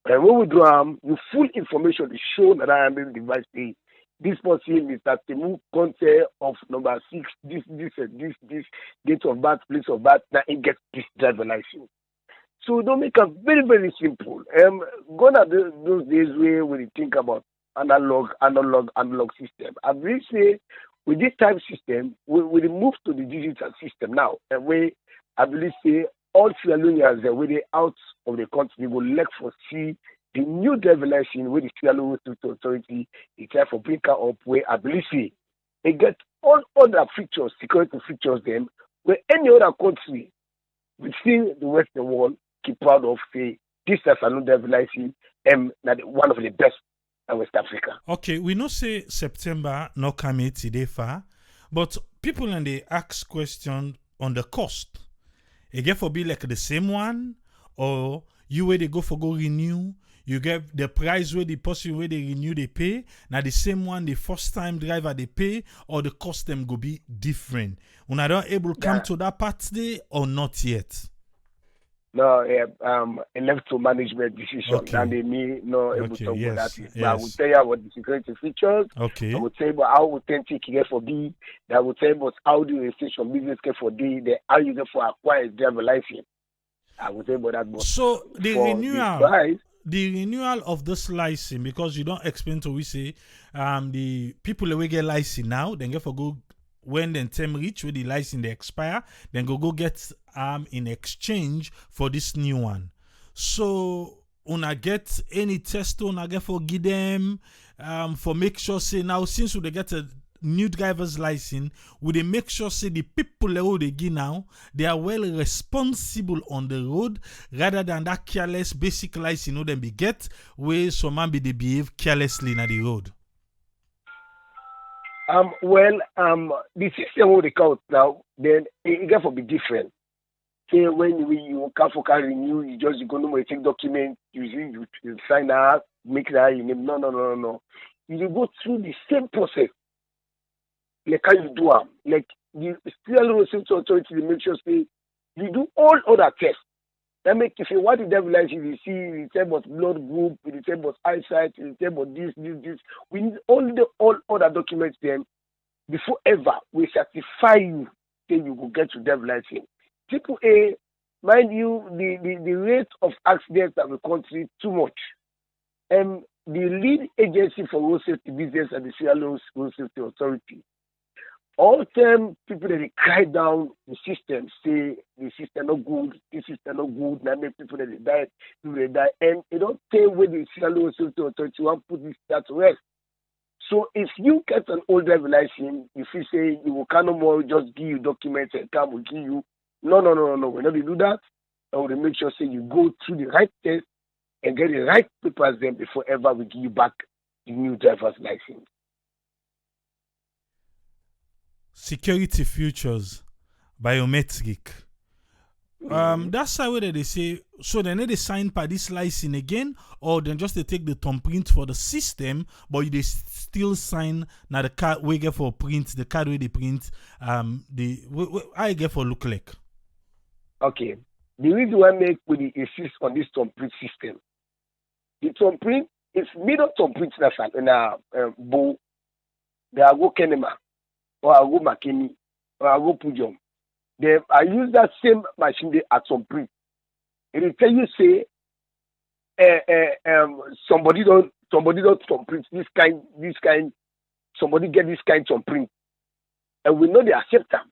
And when we draw you full information to show that I am the device say this person is that the move content of number 6, this date of birth, place of birth, now it gets this driver license. So don't make it very, very simple. Gone are those days where we think about analog system. I really say with this type system, we move to the digital system now. And we, I believe, say all Sierra Leoneans that when they out of the country will look for see the new driver license with the Sierra Leone Safety Authority. They try for bring up where I believe say they get all other features, security features them where any other country within the Western world keep proud of say this is a new driver license and one of the best in West Africa. Okay, we know say September not coming today far, but people and they ask question on the cost. Again for be like the same one, or you where they go for go renew, you get the price where the person where they renew they pay. Now the same one the first time driver they pay, or the cost them go be different. When I don't able come to that part today or not yet. No, left to management decision. Okay. And they may not able to talk yes, about that. yes. But I will tell you about the security features. Okay. I will tell you about how authentic you get for be. I will tell you about how the registration business get for D. How you get for acquire driver license. I will tell you about that. But so the renewal of this license, because you don't explain to we say the people that we get license now, then get for go when the term reach with the license they expire, then go get in exchange for this new one. So una get any test una get for give them for make sure say now since we get a new driver's license, we they make sure say the people who they give now they are well responsible on the road rather than that careless basic license them be get where some man be they behave carelessly in the road. The system will count now, then it got to be different. Say when you can renew, you just go to take document, you sign out, make that your name. No. You go through the same process. Like how you do like the Sierra Leone Safety Authority, they make sure say you do all other tests. That make if you want the devil license, you see you say about blood group, you say about eyesight, you say about this. We need all other documents then before ever we certify you say you will get to devil license. Triple A, mind you, the rate of accidents in the country too much. And the lead agency for road safety business at the Sierra Leone Road Safety Authority. All time people that they cry down the system, say the system not good, this system not good, now make people that they die, and they don't tell where the Sierra Leone Safety Authority want to put this that to rest. So if you get an old driver license, if you say you will kind of more just give you documents and come will give you. No. We're not going to do that. I will make sure say you go through the right test and get the right papers then before ever we give you back the new driver's license. Security features, biometric. That's how they say. So then they sign by this license again, or then just they take the thumbprint for the system, but they still sign now the card we get for print, the card where they print. I get for look like. Okay. The reason why we insist on this thumbprint system, the thumbprint is middle thumbprint in a bow. They are go Kenema, or I go Makini, or I go Pujom. I use that same machine at thumbprint. It will tell you say somebody don't thumbprint this kind, somebody get this kind thumbprint. And we know they accept them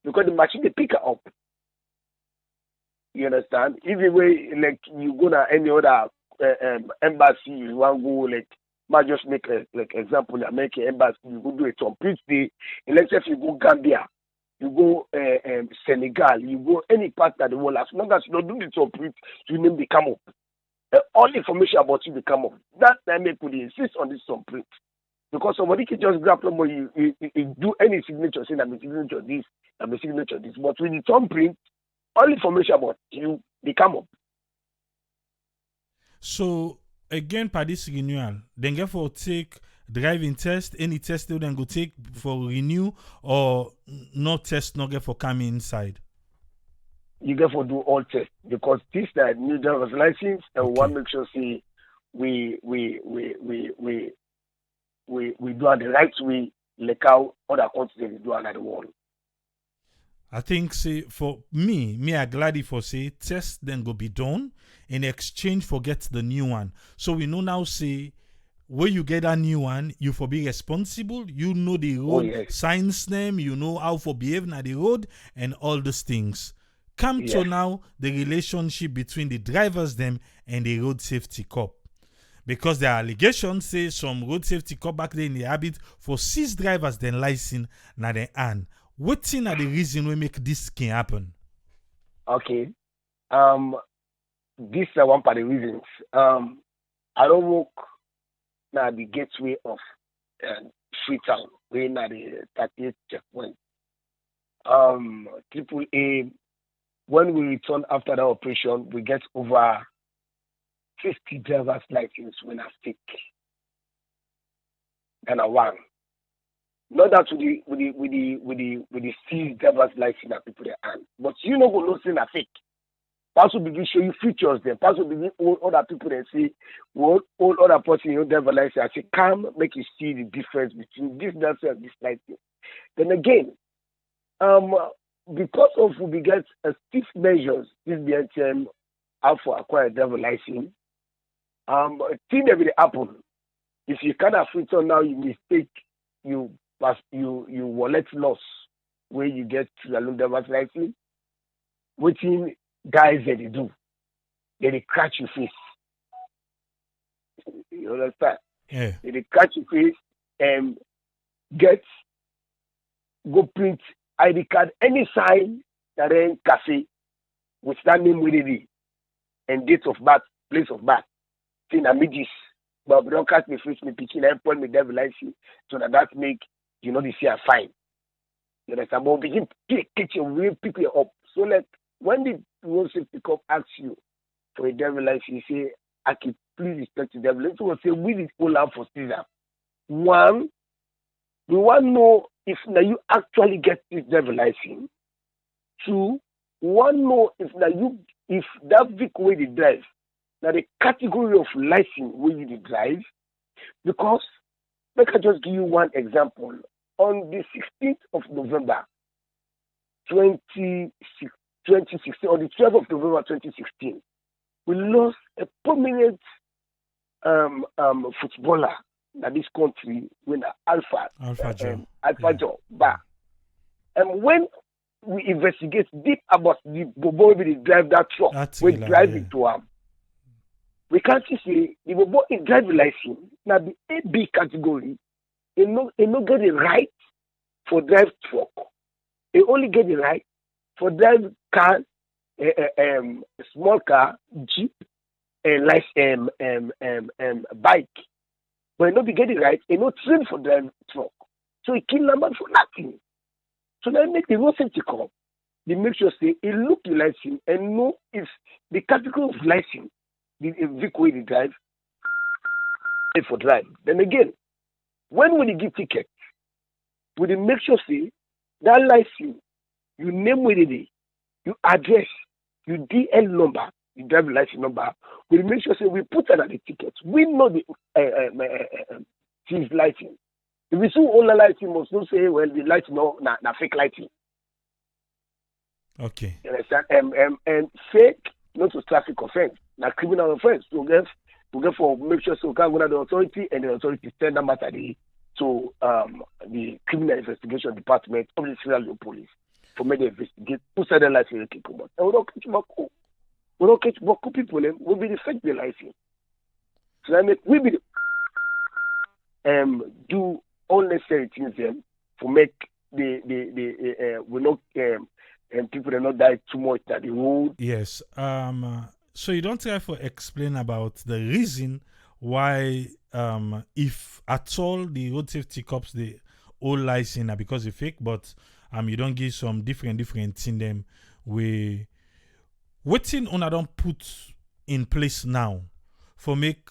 because the machine they pick it up. You understand? Even way like you go to any other embassy, you want to go like might just make a like example, the American embassy, you go do a thumbprint day. And let's say if you go Gambia, you go Senegal, you go any part of the world, as long as you don't do the thumbprint, your name they come up. All information about you they come up. That time they could insist on this thumbprint. Because somebody can just grab somebody, you do any signature, say I'm a signature this, I'm a signature this. But with the thumbprint, all information about you, they come up. So again, for this renewal, then get for take driving test, any test they then go take for renew, or no test, no get for coming inside. You get for do all tests because this that new driver's license, and we want to make sure see we do it the right way, like how other countries do it at the world. I think say for me I glad for say test then go be done in exchange for get the new one. So we know now say when you get a new one, you for be responsible, you know the road signs name, you know how for behave na the road and all those things. Come to now the relationship between the drivers them and the road safety cop. Because the allegations say some road safety cop back there in the habit for 6 drivers then license na the hand. What thing are the reason we make this can happen? Okay. These are one part of the reasons. I don't work now the gateway of Freetown, where now the 38th checkpoint. AAA, when we return after that operation, we get over 50 driver's license when I stick. And I won. Not that with the seized driver's license that people they hand, but you know go listen a fake. Pass will begin show you features then. Pass will begin all other people and say, all other person you driver's license. I say, come make you see the difference between this license and this license. Then again, because of we get stiff measures, this BNTM have for acquire driver's license. Thing that will happen. If you can't afford it now, you mistake you wallet loss where you get your loan driver's license. What thing guys that they do? They crack your face. You understand? Yeah. They crack your face and go print ID card, any sign that in cafe with that name with it and date of birth, place of birth. Thing that made this. But we don't catch me face, me picking and point me devil license so that make you know, they say are fine. You understand? But begin kitchen, we pick you up. So like when the road safety cop asks you for a driver license, you say, I can please respect the devil. Let's say we did all out for Caesar. One, we want to know if now you actually get this driver license. Two, we want to know if that vehicle where you drive, now the category of license where you drive, because let me just give you one example. On the 16th of November, 2016, on the 12th of November 2016, we lost a prominent footballer in this country with Alpha Joe Bar. And when we investigate deep about the boy that drive that truck, we drive into him. We can't say the boy in driving license now the AB category he no get the right for drive truck. He only get the right for drive car, small car, jeep, and bike. But he no be get the right. He no train for drive truck. So he kill number for nothing. So they make the road safety come. They make sure say he look the license and know if the category of license the vehicle they drive for drive. Then again, when we give ticket, we dey make sure say that license, you name where it is, you address, you DL number, you drive license number. We dey make sure say we put that at the ticket. We know the his license. If we see all the license, must not say, well, the license no na fake license. Okay. You understand? And fake, not to traffic offense, na criminal offense. So we get for make sure so we can go to the authority and the authority send that matter to the criminal investigation department of the Sierra Leone police for me to investigate who said the license can come out. And we don't catch Boko. We don't catch Boko people. We be the fake the license. So that make we be the, do all necessary things them for make the we not and people do not die too much at the road. Yes. So you don't try for explain about the reason why, if at all the road safety cops the old license are because they fake, but you don't give some different in them. We waiting on I don't put in place now for make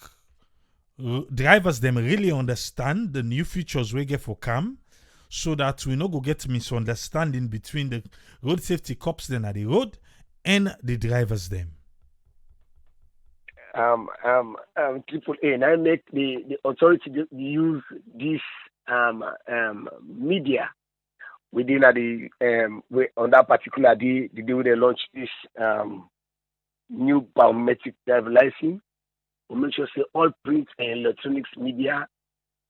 drivers them really understand the new features we get for CAM, so that we no go get misunderstanding between the road safety cops then at the road and the drivers them. Triple A, and I make the authority use this media within the on that particular day, the day when they launch this new biometric driver license. We make sure say all print and electronics media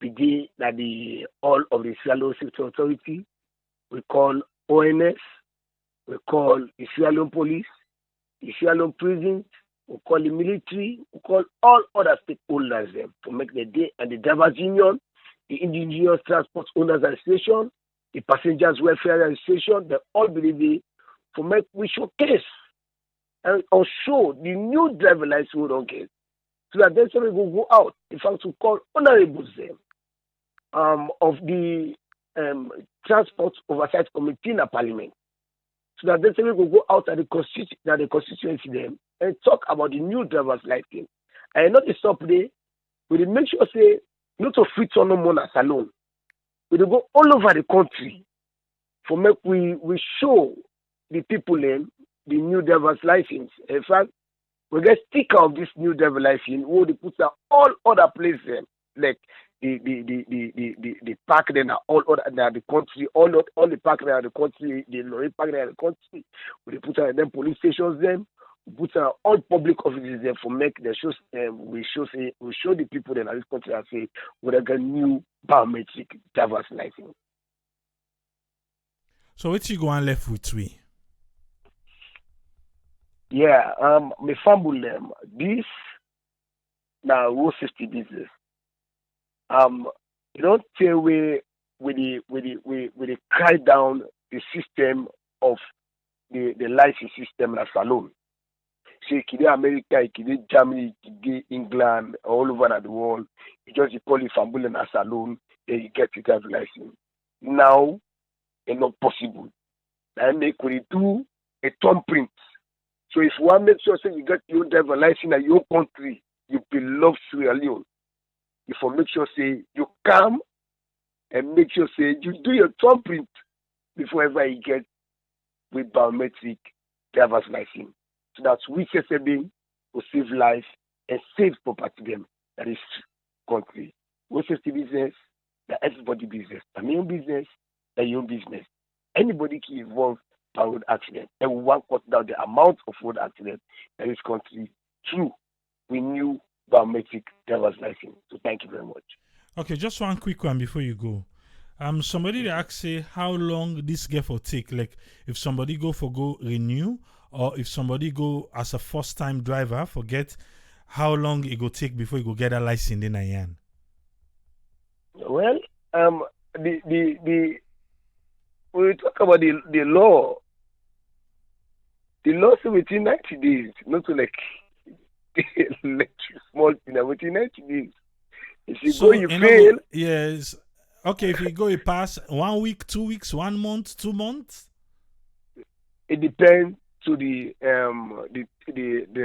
begin that the all of the Sierra Leone Safety Authority. We call ONS, we call the Sierra Leone Police, the Sierra Leone Prison, we call the military, we call all other stakeholders them to make the day, and the drivers union, the indigenous transport owners association, the passengers welfare association, they all believe for make we showcase and or show the new driver license we don't get. So that then somebody will go out. In fact, to call honorables them of the Transport Oversight Committee in the Parliament. So that then somebody will go out at the constituency them and talk about the new driver's license. And not to stop there, we will make sure say not to free to no more alone. We will go all over the country for make we show the people them the new driver's license. In fact, we get sticker of this new driver license where they put all other places like the park then all other the country, all the park there the country, the lorry park there the country. We put them police stations them, we put all public offices there for make the shows we show the people in this country and say we get new biometric driver's license. So what you go on left with we? Yeah, me fumble them. This now road safety business. You don't say we cry down the system of the license system as alone. So it could be America, it could be Germany, it could be England, all over the world. You just call it fumble as alone, then you get to drive license. Now it's not possible. I make we do a thumbprint. So if one makes sure say you get your driver license in your country, you belong to Sierra Leone. If you make sure say you come and make sure say you do your thumbprint before ever you get with biometric driver's license. So that's we SSB will save life and save property them. That is country. Road safety business, that everybody business. The main business, the your business. Anybody can involve by road accident, and we want to cut down the amount of road accident in this country through we new biometric driver's license. So thank you very much. Okay, just one quick one before you go. Somebody they ask say how long this get for take, like if somebody go renew, or if somebody go as a first time driver, forget how long it go take before you go get a license in a yan. Well, The when we talk about the law, the law say within 90 days, not to like let you small thing, within 90 days. If you go, you fail. Yes. Okay, if you go, it pass 1 week, 2 weeks, 1 month, 2 months. It depends to the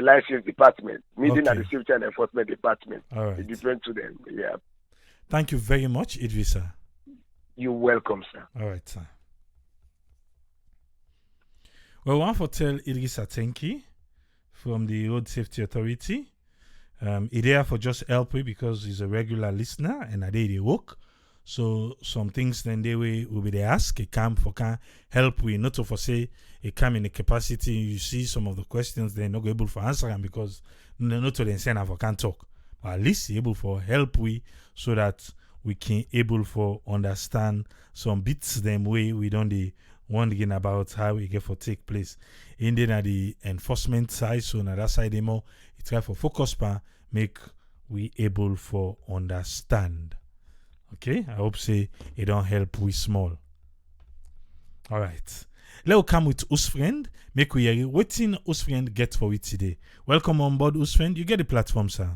license department, meaning at Okay. the safety and enforcement department. All right. It depends to them. Yeah. Thank you very much, Idrissa. You're welcome, sir. All right, sir. Well, one for tell Idrissa thank you from the Road Safety Authority. He there for just help me because he's a regular listener and I did the work. So some things then they will be they ask a camp for can help we not to for say a come in a capacity. You see some of the questions they're not able for answer them because not to then send for can talk. But at least able for help we so that we can able for understand some bits them way we don't the wondering about how we get for take place. In then at the enforcement side, so on that side more it try for focus pa make we able for understand. Okay, I hope say it don't help we small. All right. Let's come with us friend. Make we hear what in us friend get for it today. Welcome on board, us friend. You get the platform, sir.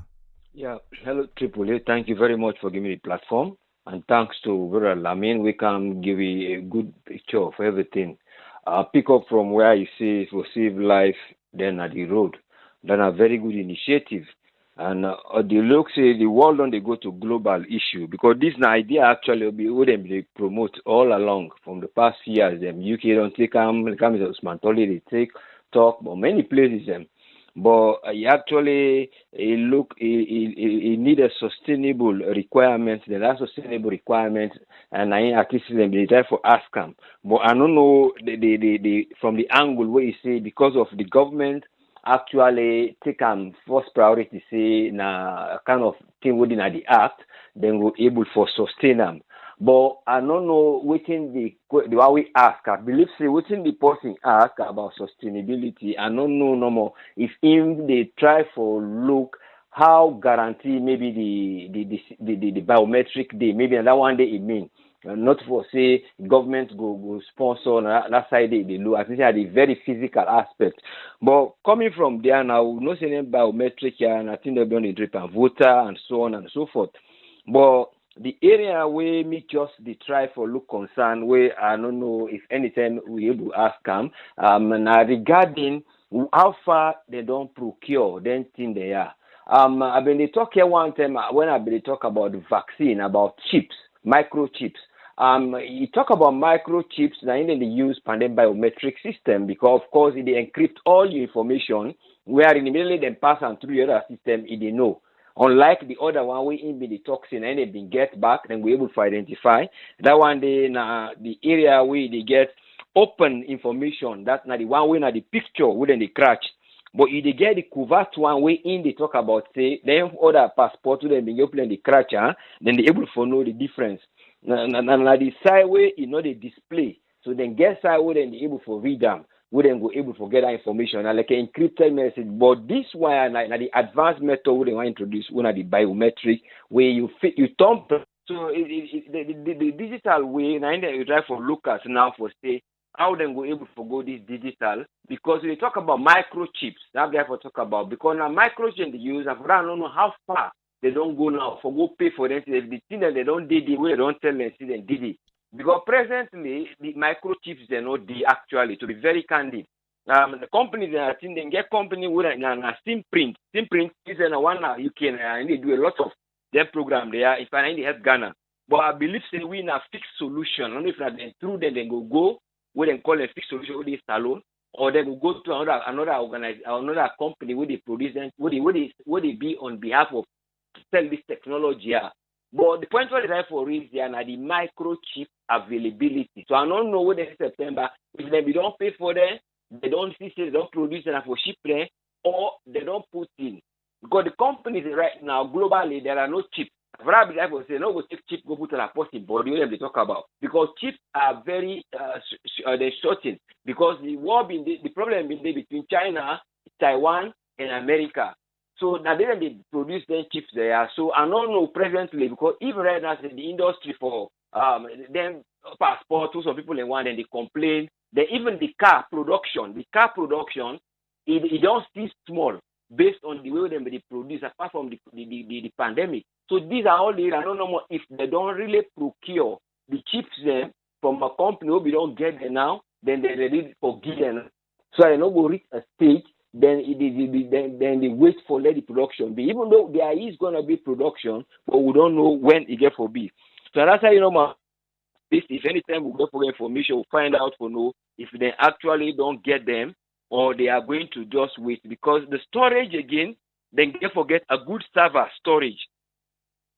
Yeah, hello Triple A. Thank you very much for giving me the platform. And thanks to Brother Lamin, we can give you a good picture of everything. Pick up from where you see for save life, then at the road. Then a very good initiative. And the look say the world don't they go to global issue because this idea actually wouldn't be promote all along from the past years. UK don't take them, the Usman they take talk, but many places but actually it need a sustainable requirement. There are sustainable requirements, and I at least them they try for ask them. But I don't know the from the angle where you say because of the government actually take first priority say na kind of thing within the act, then we're able for sustain them. But I don't know within the way we ask. I believe say within the person ask about sustainability. I don't know no more if they try for look how guarantee maybe the biometric day maybe that one day it mean. Not for say government go sponsor that side they look. I think the very physical aspect. But coming from there now, no saying biometric and I think they'll be on the drip and voter and so on and so forth. But the area where me just the try for look concern where I don't know if anytime we able to ask them now regarding how far they don't procure then thing they are. I've been talk here one time when I've been talk about the vaccine, about chips, microchips. You talk about microchips, now they use pandemic biometric system because of course it they encrypt all your information where immediately then pass on through your other system it they know. Unlike the other one, we in the toxin and they been get back, then we're able to identify that one. The area where they get open information. That's not the one way, not the picture within the crash. But if they get the covert one way in, they talk about say them other passport then they open the crash, then they able to know the difference. Now the side way they display. So then get side way then they able to read them. We then go able to get that information like an encrypted message. But this one, like the advanced method we want to introduce, one of the biometric where you turn. So the digital way, now you try for lookers now for say how then go able to go this digital because we talk about microchips. That guy for talk about because now microchips they use. I don't know how far they don't go now for go pay for them. The thing that they don't did the way they don't tell them see they did it. Because presently, the microchips, they're not the actually, to be very candid. The companies, I think they get company with a SIM print. SIM print is one you can they do a lot of their program there. If I need help Ghana. But I believe say we in a fixed solution. I don't know if not then through then they go where they call a fixed solution with this salon, or they will go to another company where they produce them, where they be on behalf of sell this technology here. But the point where they for is there are the microchip availability. So I don't know whether in September, if they don't pay for them, they don't see they don't produce enough for ship there, or they don't put in. Because the companies right now, globally, there are no chips. For I will say, no, go take chip, go put on a possible body, whatever they talk about. Because chips are very, they're shorting. Because the war, the problem between China, Taiwan, and America. So now they produce their chips there. So I don't know presently because even right now the industry for then passport, some people in one, and they complain. Then even the car production, it don't see small based on the way they produce, apart from the pandemic. So these are all the, I don't know if they don't really procure the chips them from a company who we don't get them now, then they're ready for them. So I know we reach a stage, then then they wait for the production be. Even though there is gonna be production, but we don't know when it get for be. So that's how if anytime we go for information, we'll find out for know if they actually don't get them or they are going to just wait, because the storage again, then they forget a good server storage.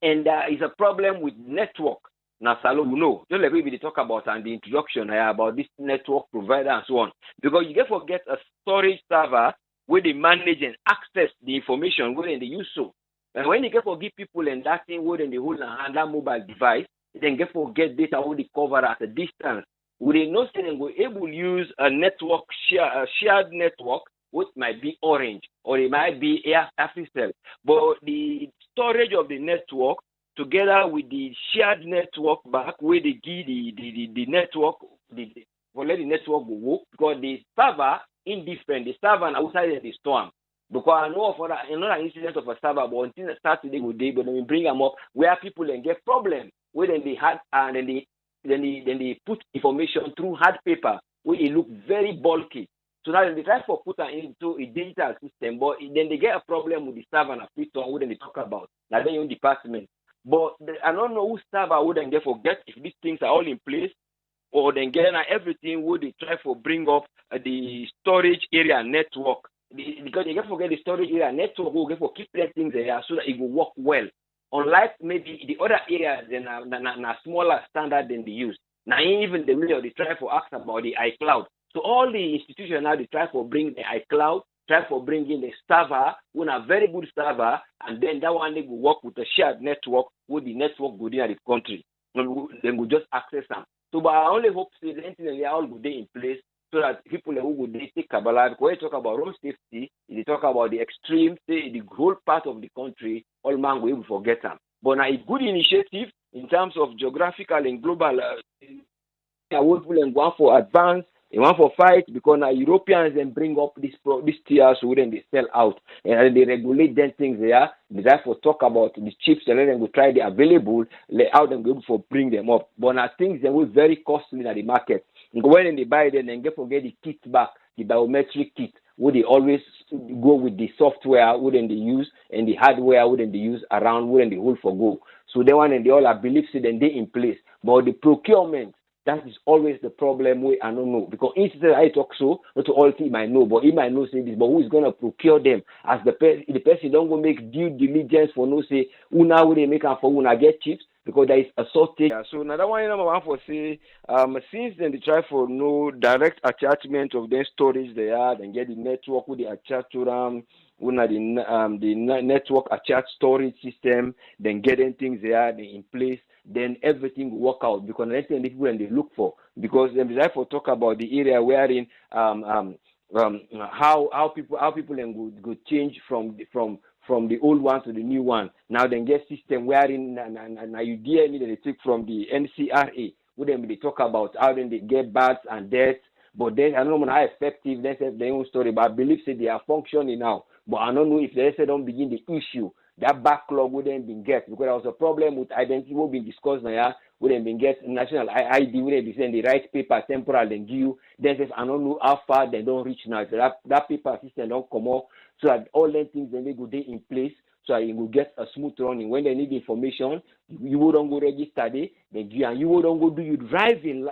And there is a problem with network. Now, Salo, you know, just like we talk about and the introduction about this network provider and so on. Because you get forget a storage server where they manage and access the information where they use so. And when you get forget people and that thing where they hold and that mobile device, then get forget data where they cover at a distance. We they know say they will able to use a network shared network, which might be Orange or it might be Africell. But the storage of the network together with the shared network back where they give the network for let the network go work, because the server indifferent, the server outside the storm. Because I know of another incident of a server, but until the start today go day, but then we bring them up where people then get problem where then they had and then they put information through hard paper where it look very bulky. So now they try for put it into a digital system, but then they get a problem with the server and a free where they talk about like their own department. But I don't know who server would then get forget if these things are all in place, or then get everything would they try for bring up the storage area network. Because you get forget the storage area network will get for keep that things there so that it will work well. Unlike maybe the other areas then a smaller standard than they use. Now even the way they try for ask about the iCloud. So all the institutions now they try for bring the iCloud, try for bringing the server, with a very good server, and then that one they will work with a shared network with the network good in the country. Then we just access them. So but I only hope the internet they all good in place so that people who would take Kabbalah, because when you talk about road safety, they talk about the extreme, say the whole part of the country, all man will forget them. But now a good initiative in terms of geographical and global and one for advance, and one for fight, because now Europeans then bring up this tiers so then they sell out and they regulate them things there. They therefore talk about the chips and then we try the available, let out them go for bring them up. But now things that were very costly in the market. When they buy them, then get forget the kit back, the biometric kit, where they always go with the software wouldn't they use and the hardware wouldn't they use around wouldn't they hold for go. So they want and they all are beliefs then they in place. But the procurement, that is always the problem where I don't know. Because instead I talk so, not all he might know, but he might know say this, but who is gonna procure them? As the person don't go make due diligence for no say who now will they make up for una get chips. Because there is a shortage. So another one number one for say, since then they try for no direct attachment of their storage they are, then get the network with the attach to them, the network attached storage system, then getting things there in place, then everything will work out. Because that's the people and they look for. Because they therefore talk about the area wherein how people then go change from the old one to the new one. Now then get system wherein now you DNA that they take from the NCRA. Where then they talk about how then they get births and deaths. But then I don't know how effective they have their own story, but I believe say they are functioning now. But I don't know if they say don't begin the issue. That backlog wouldn't be get because there was a problem with identity will be discussed now. Wouldn't be get national ID wouldn't be send the right paper temporal then give you. Then says I don't know how far they don't reach now. So that paper system don't come up. So that all them things then they go there in place so that you will get a smooth running. When they need information, you wouldn't go register there, then give and you wouldn't go do you driving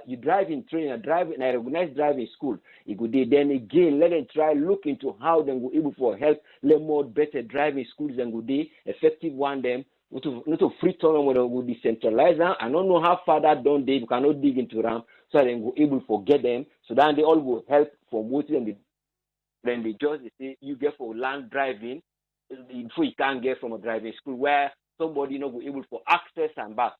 training, driving I recognize driving school. You go there, then again let them try look into how they go able for help, let more better driving schools and go there, effective one them. Not to free turn with decentralize them. I don't know how far that done they cannot dig into them so that they go able to get them. So then they all will help for motivating them. Then they say you get for land driving before you can't get from a driving school where somebody not go able for access and back.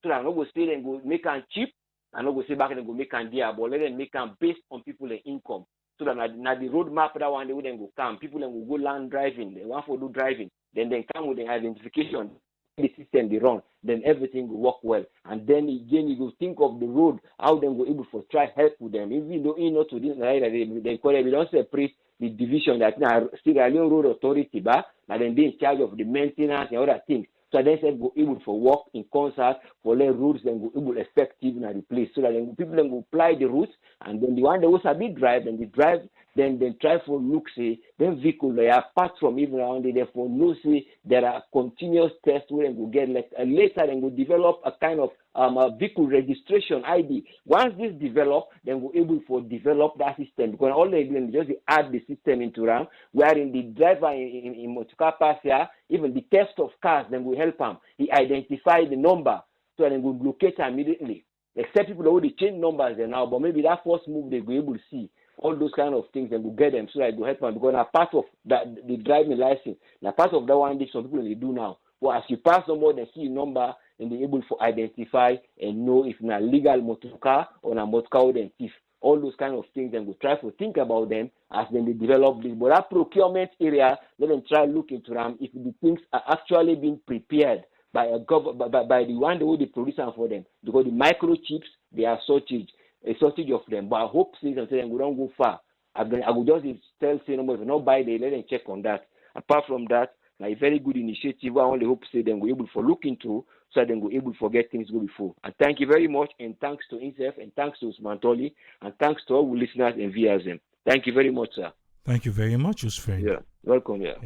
So that I not go stay and go make them cheap, I not go stay back and go make them dear, but let them make them based on people's income. So that now the roadmap that one they wouldn't go come. People then will go land driving, they want to do driving, then they come with the identification. The system system they run, then everything will work well. And then again, you go think of the road, how them go able to try help with them. Even though you know to this, they call it, we don't separate the division that now still Leone Road Authority, but then they in charge of the maintenance and other things. So then say go able for work in concert for let roads then go able effective in the place. So that then people then go apply the routes, and then the one that was a big drive, and the drive then try for look say then vehicle they are apart from even around it, therefore no say there are continuous tests where they go get later then go develop a kind of a vehicle registration ID. Once this develop, then we're able to develop that system, because all they do is just add the system into RAM, wherein the driver in motorcar pass here, even the test of cars, then we help him. He identify the number, so then we locate him immediately. Except people who they change numbers there now, but maybe that first move they go able to see all those kind of things, and we get them so that it will help them, because now part of that the driving license, now part of that one, some people they do now. Well, as you pass someone, they see a number and be able to identify and know if it's a legal motor car or a motor car then thief. All those kind of things, and we try to think about them as then they develop this. But that procurement area, let them try look into them if the things are actually being prepared by a by the one who they produce them for them. Because the microchips, they are a shortage of them. But I hope since we don't go far. I will just tell say no, if you not buy they let them check on that. Apart from that, a very good initiative. I only hope say then we're able to look into, so then we're able to forget things go before. And thank you very much, and thanks to INSEF, and thanks to Usman Toli, and thanks to all listeners and viewers. Thank you very much, sir. Thank you very much, Usfred. Yeah, welcome. Yeah.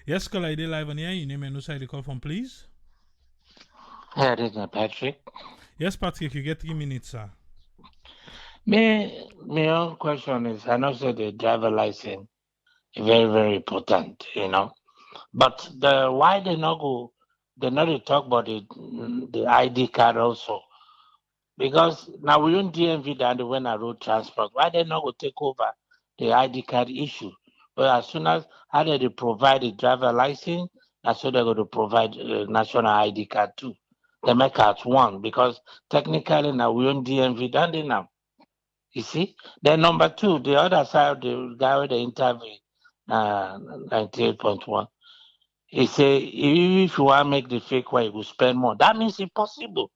Yes, caller, I did live on here. Your name and no side you call from, please. Yeah, this is Patrick. Yes, Patrick, you get 3 minutes, sir. My own question is, I know that the driver license is very, very important, But why they not talk about the ID card also? Because now we own DMV down when I road transport. Why they not go take over the ID card issue? Well, as soon as how they provide the driver license, that's so they're going to provide national ID card too. They make it one, because technically now we own DMV down there now. You see? Then number two, the other side, the guy with the interview, 98.1. He say if you want to make the fake one, you will spend more. That means impossible.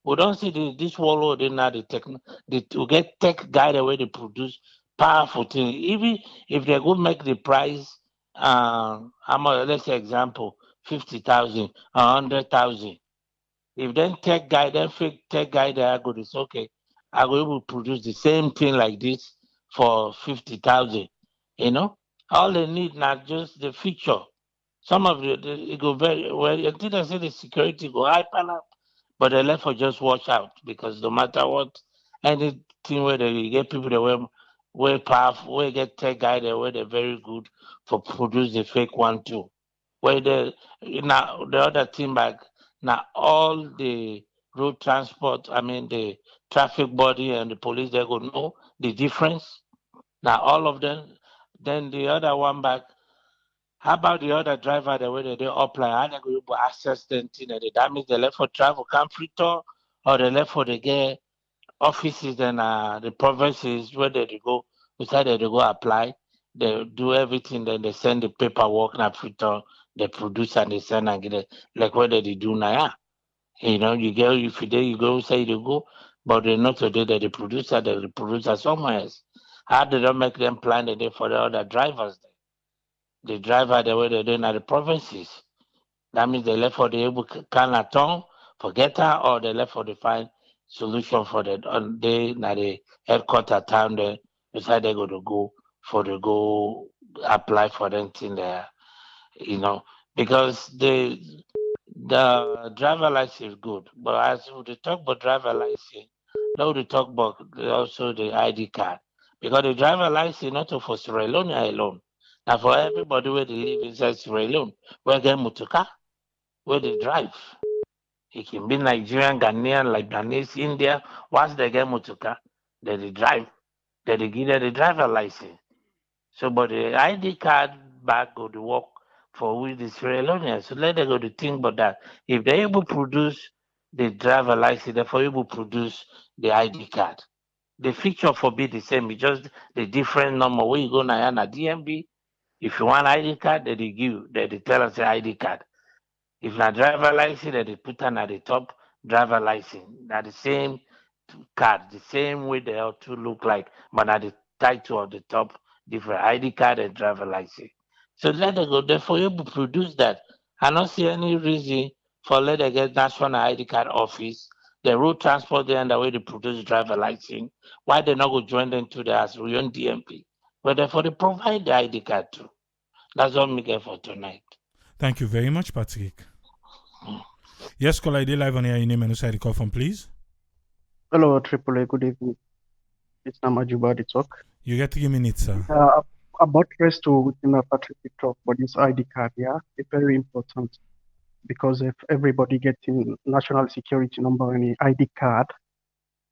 We don't see this world now to get tech guy the way they produce powerful things. Even if they go make the price, let's say example, 50,000, 100,000. If then fake tech guy they are good, it's okay. I will able to produce the same thing like this for 50,000. All they need now just the feature. Some of it go very well. Until I say the security go hyper up, but they left for just watch out, because no matter what, anything where they get people that were powerful, where get tech guy there where they're very good for produce the fake one too. Where the other thing back now all the road transport, the traffic body and the police they go know the difference. Now all of them, then the other one back. How about the other driver the way they apply? How they go to access them thing? That means they left for travel camp return, or they left for the get offices and the provinces where they go. Decided they go apply. They do everything. Then they send the paperwork and return. They produce and they send and get it like what they do now. You go if you go say you go, but they're not today that the producer somewhere else. How they don't make them plan the day for the other drivers? The driver the way they do in the provinces. That means they left for the able Canaton for getter, or they left for the find solution for the on day na the headquarter town there. Decide they go apply for them thing there. Because the driver license is good, but as we talk about driver license, now we talk about also the ID card. Because the driver license not for Sierra Leone alone. Now for everybody where they live inside Sierra Leone, where they motorcar, where they drive. It can be Nigerian, Ghanaian, Lebanese, India. Once they get motorcar, then they drive. Then they give them the driver license. So, but the ID card back go to work for with the Sierra Leoneans. So let them go to think about that. If they able to produce the driver license, therefore able to produce the ID card. The feature for be the same. It's just the different number. Where you go now, DMB. If you want ID card, they give you, they tell us the ID card. If na driver license, they put am at the top driver license. Na the same card, the same way they all two look like, but na the title of the top different ID card and driver license. So let them go. Therefore, you able to produce that. I don't see any reason for let them get national ID card office. The road transport there and the way they produce driver license. Why they not go join them to the as Leone DMP? But therefore they provide the ID card too. That's all me get for tonight. Thank you very much, Patrick. Yes, caller ID live on air. Your name and who the call from, please. Hello, AAA. Good evening. It's Namajuba the talk. You get 3 minutes, sir. About rest to within a Patrick talk, but this ID card, yeah, it's very important because if everybody getting national security number and ID card,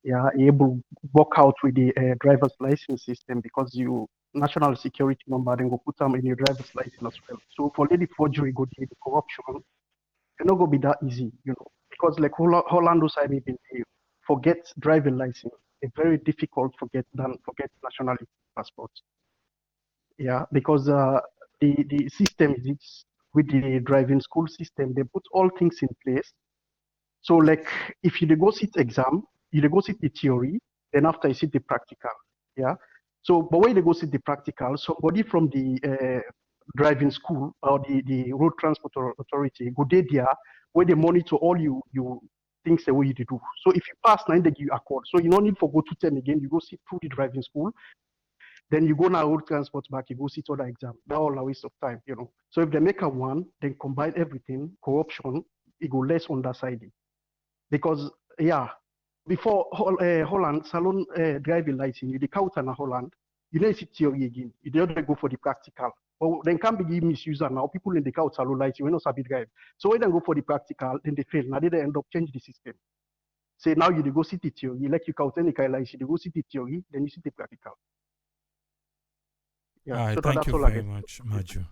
yeah, able to work out with the driver's license system because you national security number then go put them in your driver's license as well. So for lady forgery, go the corruption, it's not gonna be that easy, you know, because like Holland side even forget driving license. It's very difficult forget nationality passport. Yeah, because the system is with the driving school system, they put all things in place. So like if you go sit exam, you go sit the theory, then after you sit the practical. Yeah. So but when you go sit the practical, somebody from the driving school or the road transport authority go there where they monitor all you things the way you do. So if you pass, now they give you accord. So you don't need for go to 10 again, you go sit through the driving school. Then you go now road transport back, you go sit other exam. That's all a waste of time, you know. So if they make a one, then combine everything, corruption, it go less on that side. Because yeah, before Holland salon driving license, you the count in Holland, you don't sit theory again. You don't go for the practical. But then can be misuser now. People in the count salon license, we not sabi drive. So when they go for the practical, then they fail. Now they end up change the system. Say now you go sit the theory, like you count any kind license, you go sit the theory, then you sit the practical. Yeah, so thank you very much, Maju.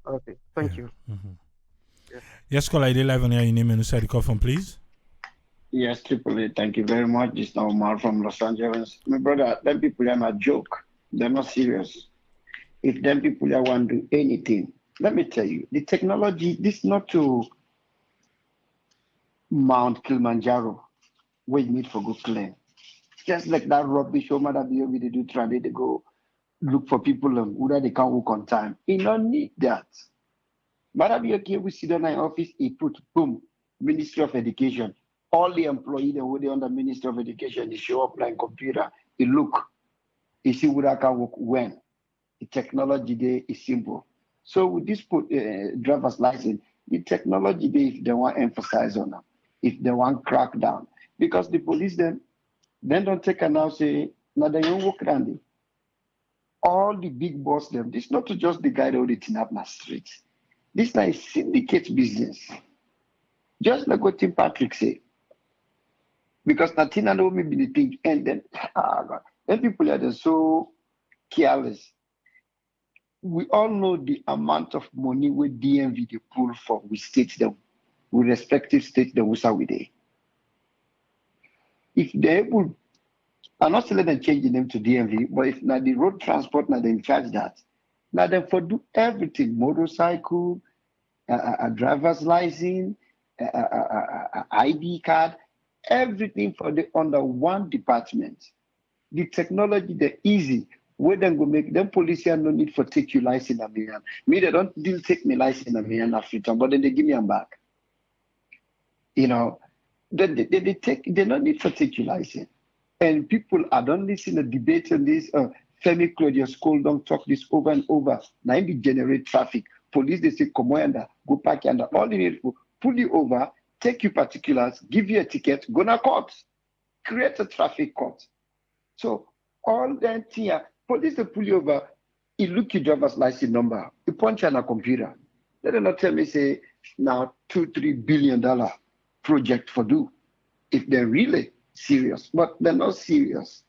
Okay, thank you. Mm-hmm. Yeah. Yes, call ID live on air. Your name and who the call from, please. Yes, AAA. Thank you very much. This is Omar from Los Angeles. My brother, them people are not joke. They're not serious. If them people are want to do anything, let me tell you, the technology, this is not to Mount Kilimanjaro, where you need for good claim. Just like that rubbish home that they do try to go look for people who they can't work on time. You don't need that. But we sit down in office, he put boom, Ministry of Education. All the employees that were under Ministry of Education, they show up like computer. He look, he see what I can work when. The technology there is simple. So with this driver's license, the technology there, if they want to emphasize on them, if they want crack down, because the police then don't take and now say, now they don't work around it. All the big boss them, this is not just the guy that would tin up in the streets. This is like syndicate business. Just like what Tim Patrick said. Because nothing I know maybe the thing, and then people are just so careless. We all know the amount of money where DMV they pull for we states them, with respective states that we saw with it. If they're able, I'm not saying them changing them to DMV, but if now the road transport now they in charge that, now they for do everything, motorcycle, a driver's license, ID card, everything for the under one department. The technology, the easy. Where then go make them policemen no need for take you license in me. Me, they don't deal take me license in me and African, but then they give me them back. You know, then they don't need for take you license. And people are don't listen to debate on this. Femi Claudius Cole don't talk this over and over. Now they generate traffic. Police they say come under, go park under. All they need for pull you over, take you particulars, give you a ticket, go to court, create a traffic court. So all that here, police they pull you over, he look your driver's license number, he punch on a computer. They don't tell me say now $2-3 billion project for do if they're really serious, but they're not serious,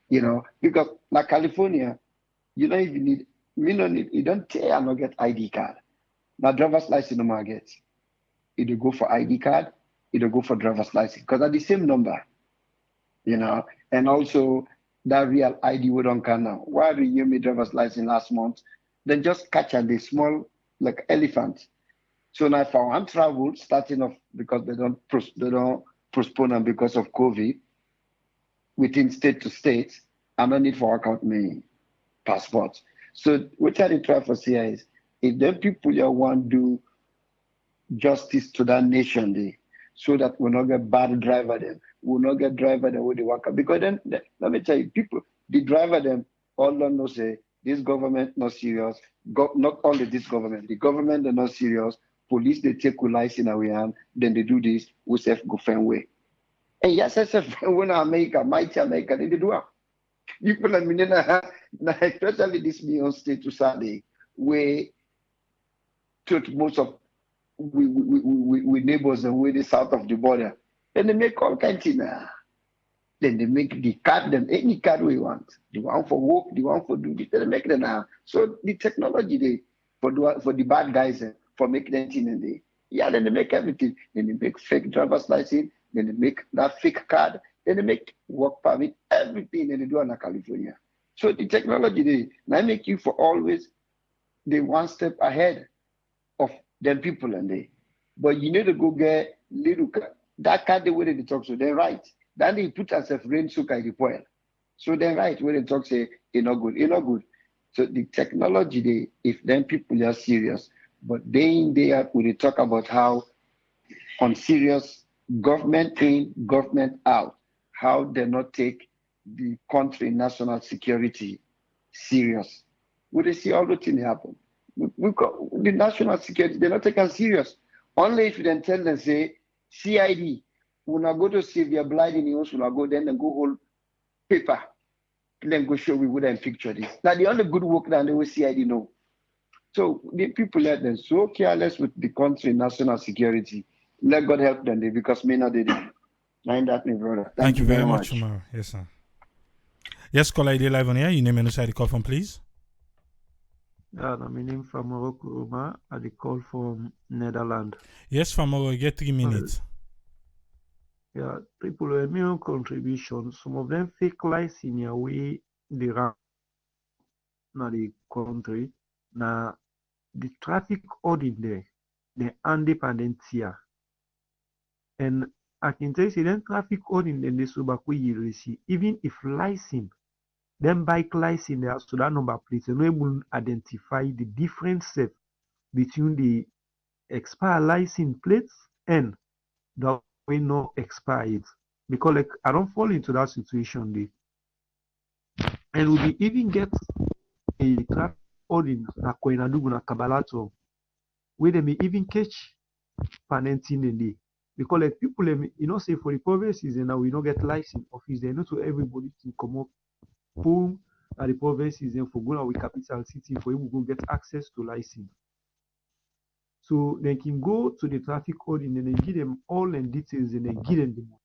you know, because like California, you don't even need, you don't tell I not get ID card. Now driver's license number I get. Either go for ID card, either go for driver's license, because they're the same number, you know, and also that real ID we don't can now. Why do you me driver's license last month? Then just catch a the small like elephant. So now for one travel, starting off because they don't postpone them because of COVID within state to state, I don't need for work out my passport. So what I try for here is if them people here want to do justice to that nation day, so that we not get bad driver them, we not get driver them with the worker. Because then let me tell you, people, the driver them all don't know say this government not serious. Not only this government, the government they're not serious. Police they take a license away and then they do this, we self go find way. And yes, when America, mighty America, they do it. People like me, especially this Leone state to Sunday, where took most of we neighbors and we the south of the border. Then they make all kinds of now. Then they make the card them any card we want. The one for work, the one for do this, they make them now. So the technology they for the bad guys for making them thing and then they make everything. Then they make fake driver's license, then they make that fake card, then they make work permit, everything and they do in California. So the technology they now make you for always the one step ahead of them people and they. But you need to go get little that card the way they talk, so they're right. Then they put as a rain so can report. So they're right when they talk say it's not good. So the technology they if them people are serious, but day in, day out, when they talk about how on serious government in, government out, how they not take the country national security serious. We they see all the things happen. The national security, they're not taken serious. Only if you then tell them, say, CID, when I go to save their blind in the house, when I go then and go hold paper, then go show we wouldn't picture this. Now the only good work that they will CID know. So the people let them so careless with the country national security. Let God help them because me not did it. Mind that, my brother. Thank you very much, Umar. Yes, sir. Yes, caller ID live on here. You name and inside the call from, please. Yeah, my name from Morocco, I the call from Netherlands. Yes, from Morocco, get 3 minutes. Yeah, people a million contributions. Some of them fake lies in your way they run na the country. Now the traffic audit there, the independent here. And I can tell you then traffic audit then they so you receive even if license. Then bike license there so that number plates and able to identify the difference between the expired license plates and the way no expired. Because like I don't fall into that situation there. And we even get a traffic audit na Koinadugu na Kabalato where they may even catch parenting in the because like people say for the provinces and now we don't get license office there not to everybody to come up boom at the provinces and for going with capital city for him to go get access to license. So they can go to the traffic audit and then give them all the details and then give them the money,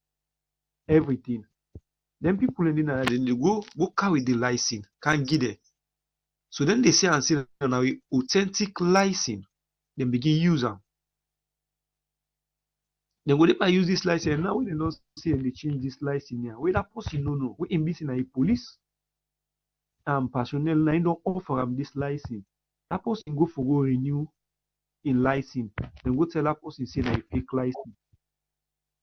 everything. Then people then they go carry the license, can't get it. So then they say and say now authentic license, then begin use them. Then go they use this license now when they don't say and they change this license here. Where that person no. We in this in a police personnel now don't offer them this license. That person go renew in license. Then go tell that person say na a fake license.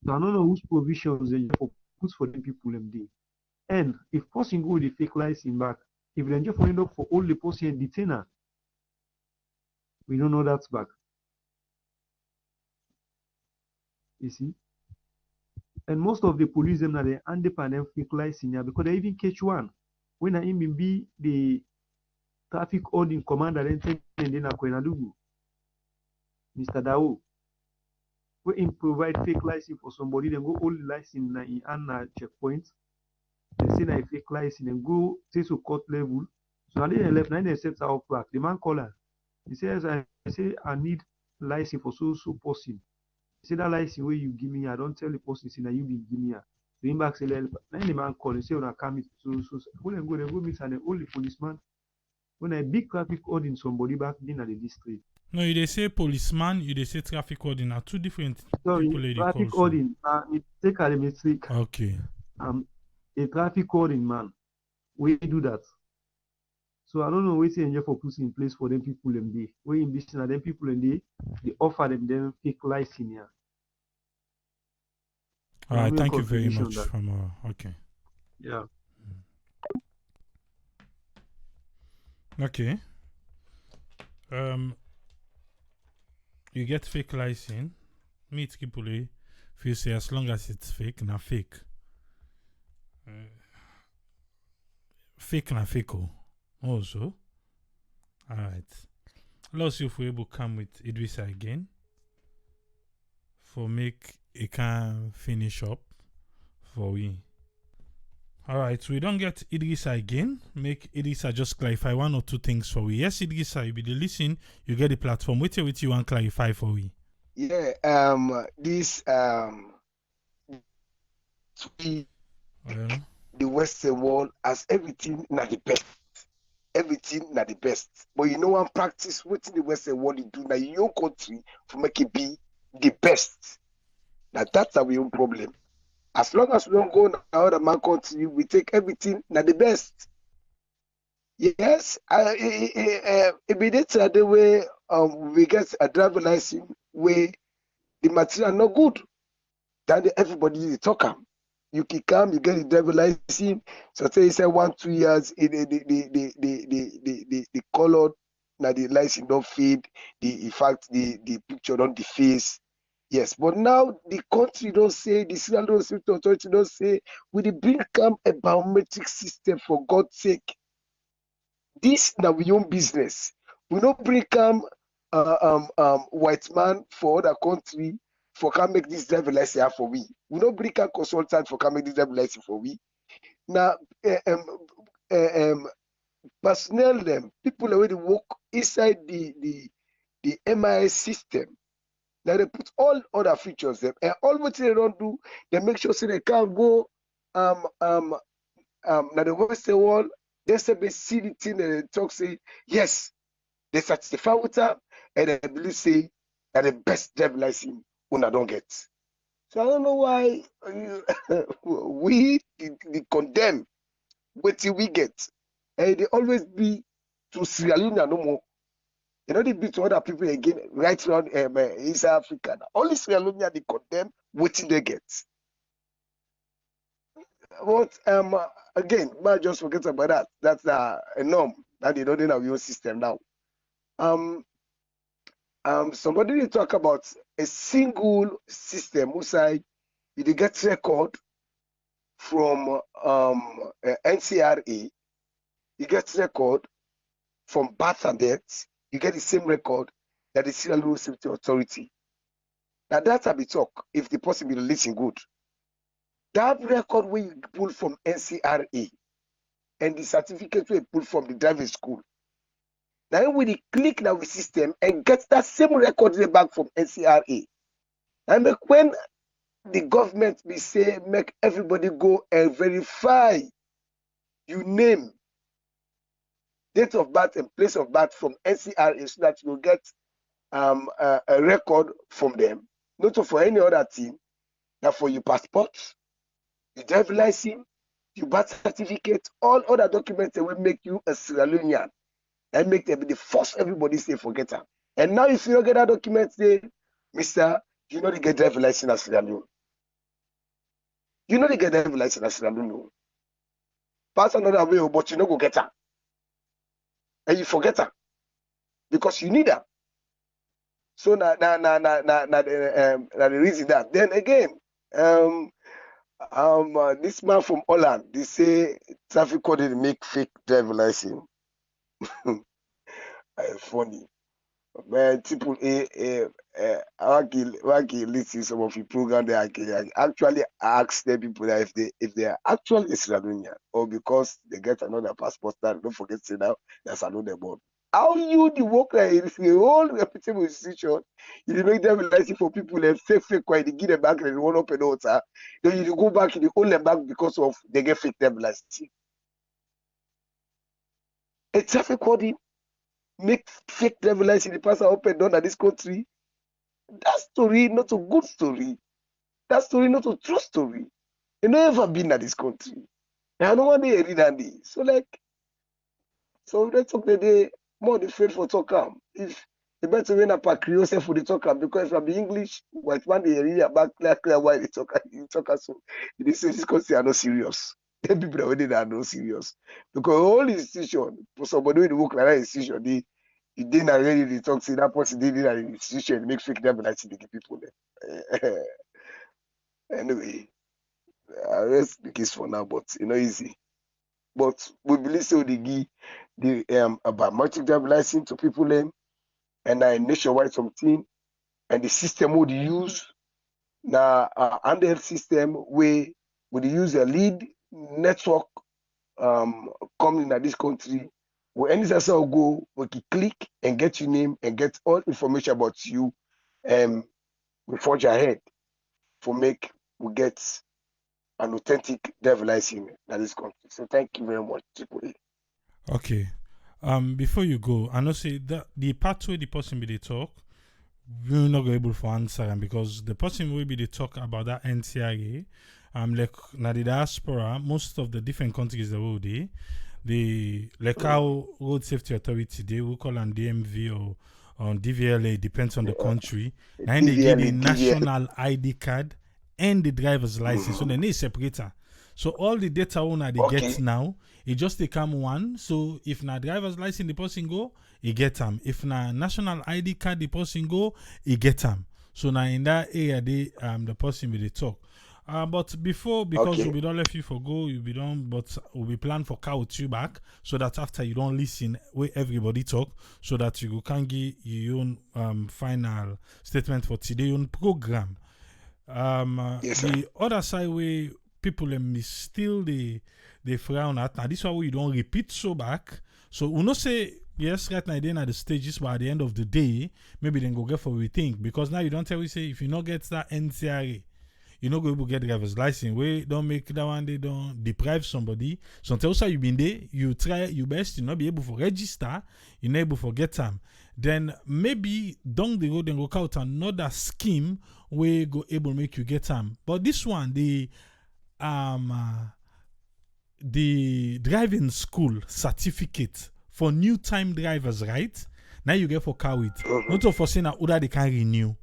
So I don't know whose provisions they put for the people them there. And if person go with the fake license back, if they just find up for all the person detainer, we don't know that's back. You see? And most of the police them now they independent fake license here because they even catch one. When I even be the traffic audit commander then take and then Koinadugu, Mr. Dao, we provide fake license for somebody, then go hold the license in an checkpoint. They say na a fake license and go take to court level. So now they left, now they set our flag. The man call her. He says, I say I need license for so person. He said that license where you give me, I don't tell the person say that you be give me. So him back say, then the man call and say, when I come so when they go meet and the only policeman. When a big traffic audit somebody back in at the district. No, you they say policeman, you they say traffic audit are two different people. Traffic audit, it take a mistake. Okay. A traffic audit man, we do that. So I don't know what they for put in place for them people in day. Where in business them people in day, they offer them fake license here. All right, thank you very Contribution much. that. From okay. Yeah. Okay. You get fake license. Meet people if you say as long as it's fake, na fake. Fake na fake also. Alright. Let's see if we're able to come with Idrissa again. For make it can finish up for we. Alright, so we don't get Idrissa again. Make Idrissa just clarify one or two things for we. Yes, Idrissa, you be the listen, you get the platform. Wait with you and clarify for we. Yeah, this Well, the Western world as everything not the best. Everything not the best. But you know one practice what the Western world do now your country for make it be the best. Now that's our own problem. As long as we don't go to other man country, we take everything not the best. Yes, immediately the way we get a driver license where the material not good. Then everybody is talking. You can come, you get the driver license. So say you say 1-2 years, the color, now the license don't fade. In fact, the picture don't deface. Yes, but now the country don't say, the Sierra Leone Safety Authority don't say, we dey bring come a biometric system for God's sake. This now we own business. We don't bring come white man for other country for can make this driver license for we. We don't bring a consultant for can make this driver license for we. Now, personnel them people already work inside the MIS system. Now they put all other features them and all what they don't do, they make sure so they can't go now the Western world. They say they see the thing and they talk say yes, they satisfy with them and they believe say that the best driver license una don't get. So I don't know why we condemn what we get. And they always be to Sierra Leone no more. You know, they be to other people again right around East Africa. Only Sierra Leone they condemn what they get. But again, man, just forget about that. That's a norm that they don't in our own system now. Somebody they talk about a single system whose you get record from NCRA, you get record from birth and death, you get the same record that the Sierra Leone Safety Authority. Now that's a bit talk if the person be listen good. That record we pull from NCRA and the certificate we pull from the driving school. Now we click now the system and get that same record back from NCRA. And when the government be say make everybody go and verify your name, date of birth and place of birth from NCRA so that you will get a record from them, not for any other thing, now for your passport, your driver license, your birth certificate, all other documents that will make you a Sierra Leonean and make them the first everybody say forget them. And now if you don't get that document, say, Mr. You know they get driver license as Sierra Leone. You know they get driver license as Sierra Leone. Pass another way, but you know go get her. And you forget her. Because you need her. So the reason that. Then again, this man from Holland, they say traffic code they make fake driver license. Funny. Man, people, I can listen some of the program there. I can actually ask the people that if they are actually Sierra Leonean or because they get another passport that don't forget to say now that's another board. How you the work like it's a whole reputable institution, you make them license for people and fake quiet, they give them back and they run up and out. Then you go back, you hold them back because of they get fake them license. A traffic coding make fake driver license the pass up and down at this country. That story not a good story. That story not a true story. You never been at this country. And I don't want to read that. So like So they talk the day more the faith for talk if the better when a pack yourself for the talk because from the English white man they really about clear why they talk so they say this because they are not serious. The people already are not serious because all institution for somebody who work like that institution they didn't already they talk to that person they did an institution make fake devil like the people there. Anyway, I rest the case for now, but easy. But we believe so they give the biometric driver license to people them and nationwide something and the system would use now handheld system where would use a lead network coming in this country where any will go we can click and get your name and get all information about you we forge ahead for make we get an authentic driver license in this country. So thank you very much, Triple A. Okay. Before you go, I know say that the part where the person be they talk, we're not able to answer them because the person will be they talk about that NCRA. Like na the diaspora, most of the different countries the world they like how road safety authority they will call on DMV or on DVLA depends on the country. And they get the national ID card and the driver's license. So they need separator. So all the data owner they get now, it just become one. So if na driver's license the person go, he get them. If na national ID card the person go, he get them. So now in that area they the person will talk. But before, because we don't let you for go, you be done, but we plan for cow with you back so that after you don't listen where everybody talk, so that you can give your own final statement for today on program. Yes, the other side where people still they frown at now. This one where you don't repeat so back. So we not say yes right now then at the stages, but at the end of the day, maybe then go get for we think because now you don't tell we say if you not get that NCRA. You not go able to get driver's license. We don't make that one, they don't deprive somebody. So until you been there, you try your best, you not be able to register, you not able to get them. Then maybe down the road then work out another scheme where go able to make you get them. But this one, the driving school certificate for new time drivers, right? Now you get for car with. Not for saying that other they can renew.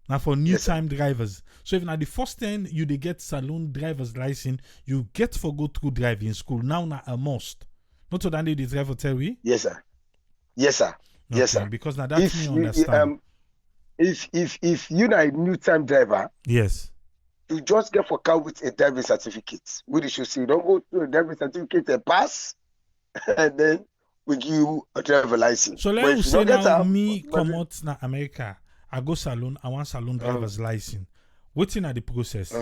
Now for new time drivers. So if now the first time you they get saloon driver's license, you get for go through driving school. Now a must. Not so that the driver tell we? Yes, sir. Yes, sir. Okay, yes, sir. Because now that's me understand. If you are a new time driver, yes, you just get for car with a driving certificate. We should say don't go to a driving certificate and pass, and then we give you a driver license. So let us say now me come out na America. I go salon, I want salon driver's license. What's in the process?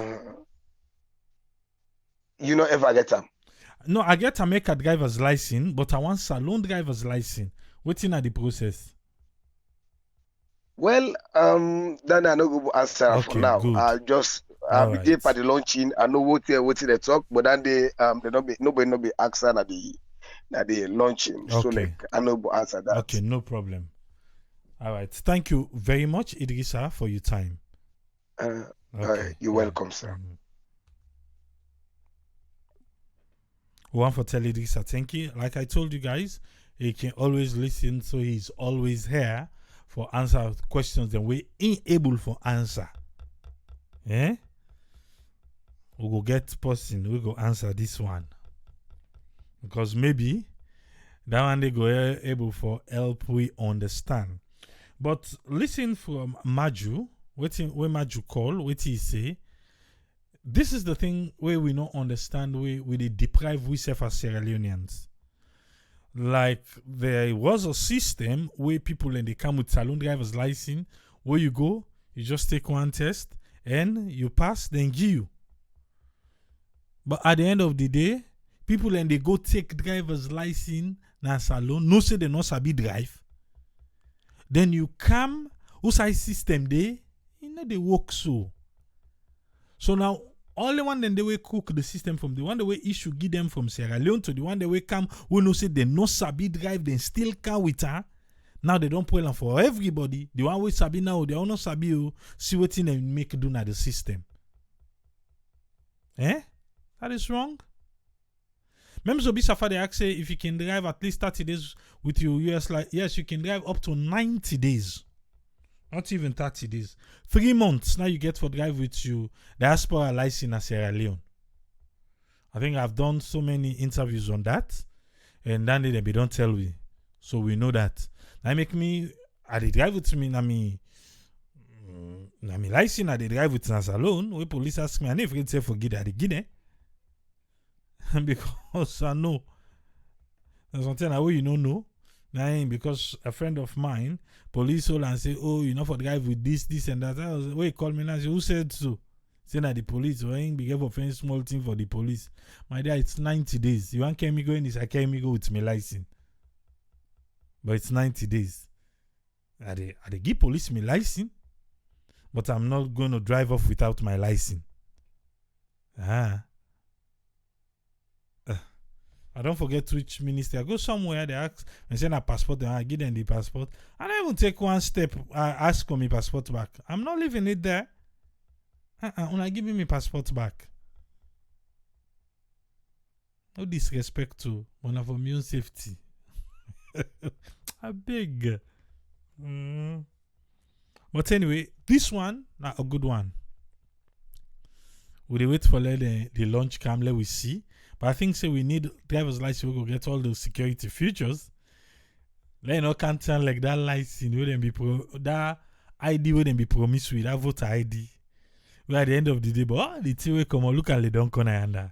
You not ever get them? No, I get America driver's license, but I want salon driver's license. What's in the process? Well, then I no go answer for now. Good. I'll be there for the launching. I know what they talk, but then they nobody no be answer at the launching. Okay. So like I no go answer that. Okay, no problem. All right. Thank you very much, Idrissa, for your time. You're welcome, sir. One for tell Idrissa, thank you. Like I told you guys, he can always listen, so he's always here for answer questions that we ain't able for answer. Yeah? We go get person, we go answer this one. Because maybe that one they go able for help we understand. But listen from Maju, where Maju call, what he say, this is the thing where we don't understand where they deprive we self as Sierra Leoneans. Like there was a system where people and they come with saloon driver's license, where you go, you just take one test and you pass, then give you. But at the end of the day, people and they go take driver's license na salon, no say they not sabi drive. Then you come, outside system they, you know they work so. So now, only one then they will cook the system from the one that way issue give them from Sierra Leone to the one that way come, who know say they no sabi drive, then still come with her. Now they don't put them for everybody. The one way sabi now, they all not sabi see what thing they make do na the system. That is wrong. Même Zobi Safa, they ask say if you can drive at least 30 days with your US license. Yes, you can drive up to 90 days. Not even 30 days. 3 months now you get for drive with your diaspora license in Sierra Leone. I think I've done so many interviews on that. And then they don't tell me. So we know that. Now make me, I did drive with me, na me license, I did drive with us alone. When police ask me, I never say forget that again. Because I know. There's something I you don't know. Now, because a friend of mine, police hold and say, oh, you know, for drive with this and that. I was, wait, call me now. Say, who said so? Say that the police, or ain't big for any small thing for the police. My dear, it's 90 days. You want me go in this, I can't go with my license. But it's 90 days. I give police my license, but I'm not going to drive off without my license. I don't forget which minister. I go somewhere, they ask, and send a passport, and I give them the passport. And I even take one step, I ask for my passport back. I'm not leaving it there. When I give me my passport back. No disrespect to one of our immune safety. I beg. But anyway, this one, not a good one. We wait for the launch cam, let we see. But I think say we need driver's license. We go get all those security features. Let no can't turn like that license. Wouldn't be that ID wouldn't be promised with that voter ID. Well, at the end of the day, but the two way come on, look at the don't corner and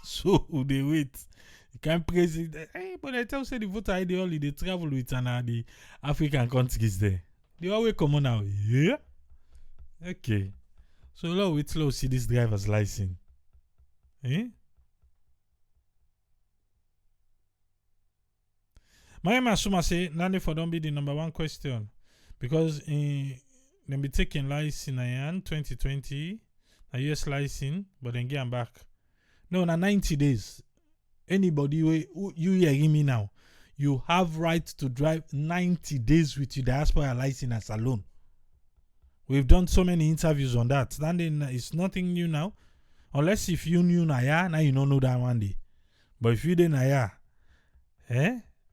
so they wait. You can't praise it. Hey, but I tell you, say the voter ID only they travel with the African countries there. They always come on now. Yeah. Okay. So now wait till we see this driver's license. Eh? My Asuma say, Nande for don't be the number one question. Because them be taking license in 2020, a US license, but then get them back. No, na 90 days. Anybody, you hearing me now, you have right to drive 90 days with your diaspora license alone. We've done so many interviews on that. Then it's nothing new now. Unless if you knew now you don't know that one day. But if you didn't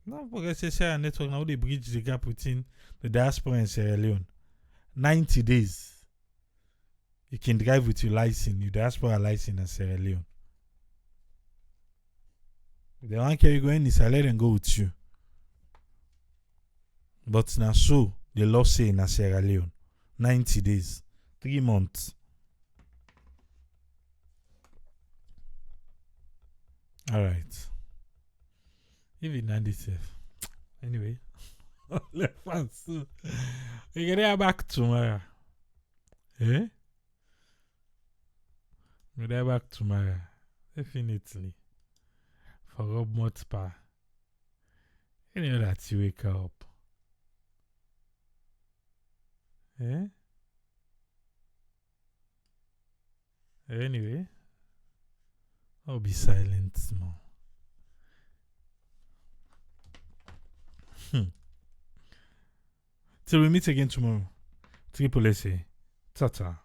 no, because SSR network now they bridge the gap between the diaspora and Sierra Leone. 90 days. You can drive with your license, your diaspora license in Sierra Leone. If they want to go in, let them go with you. But now so the law say in Sierra Leone. 90 days. 3 months. Alright. Even 97. Anyway. Let's we get back tomorrow. Eh? We get back tomorrow. Definitely. For Rob Motpa. You know that you wake up. Eh? Anyway. I'll be silent small. Till we meet again tomorrow. SLRSA. Ta-ta.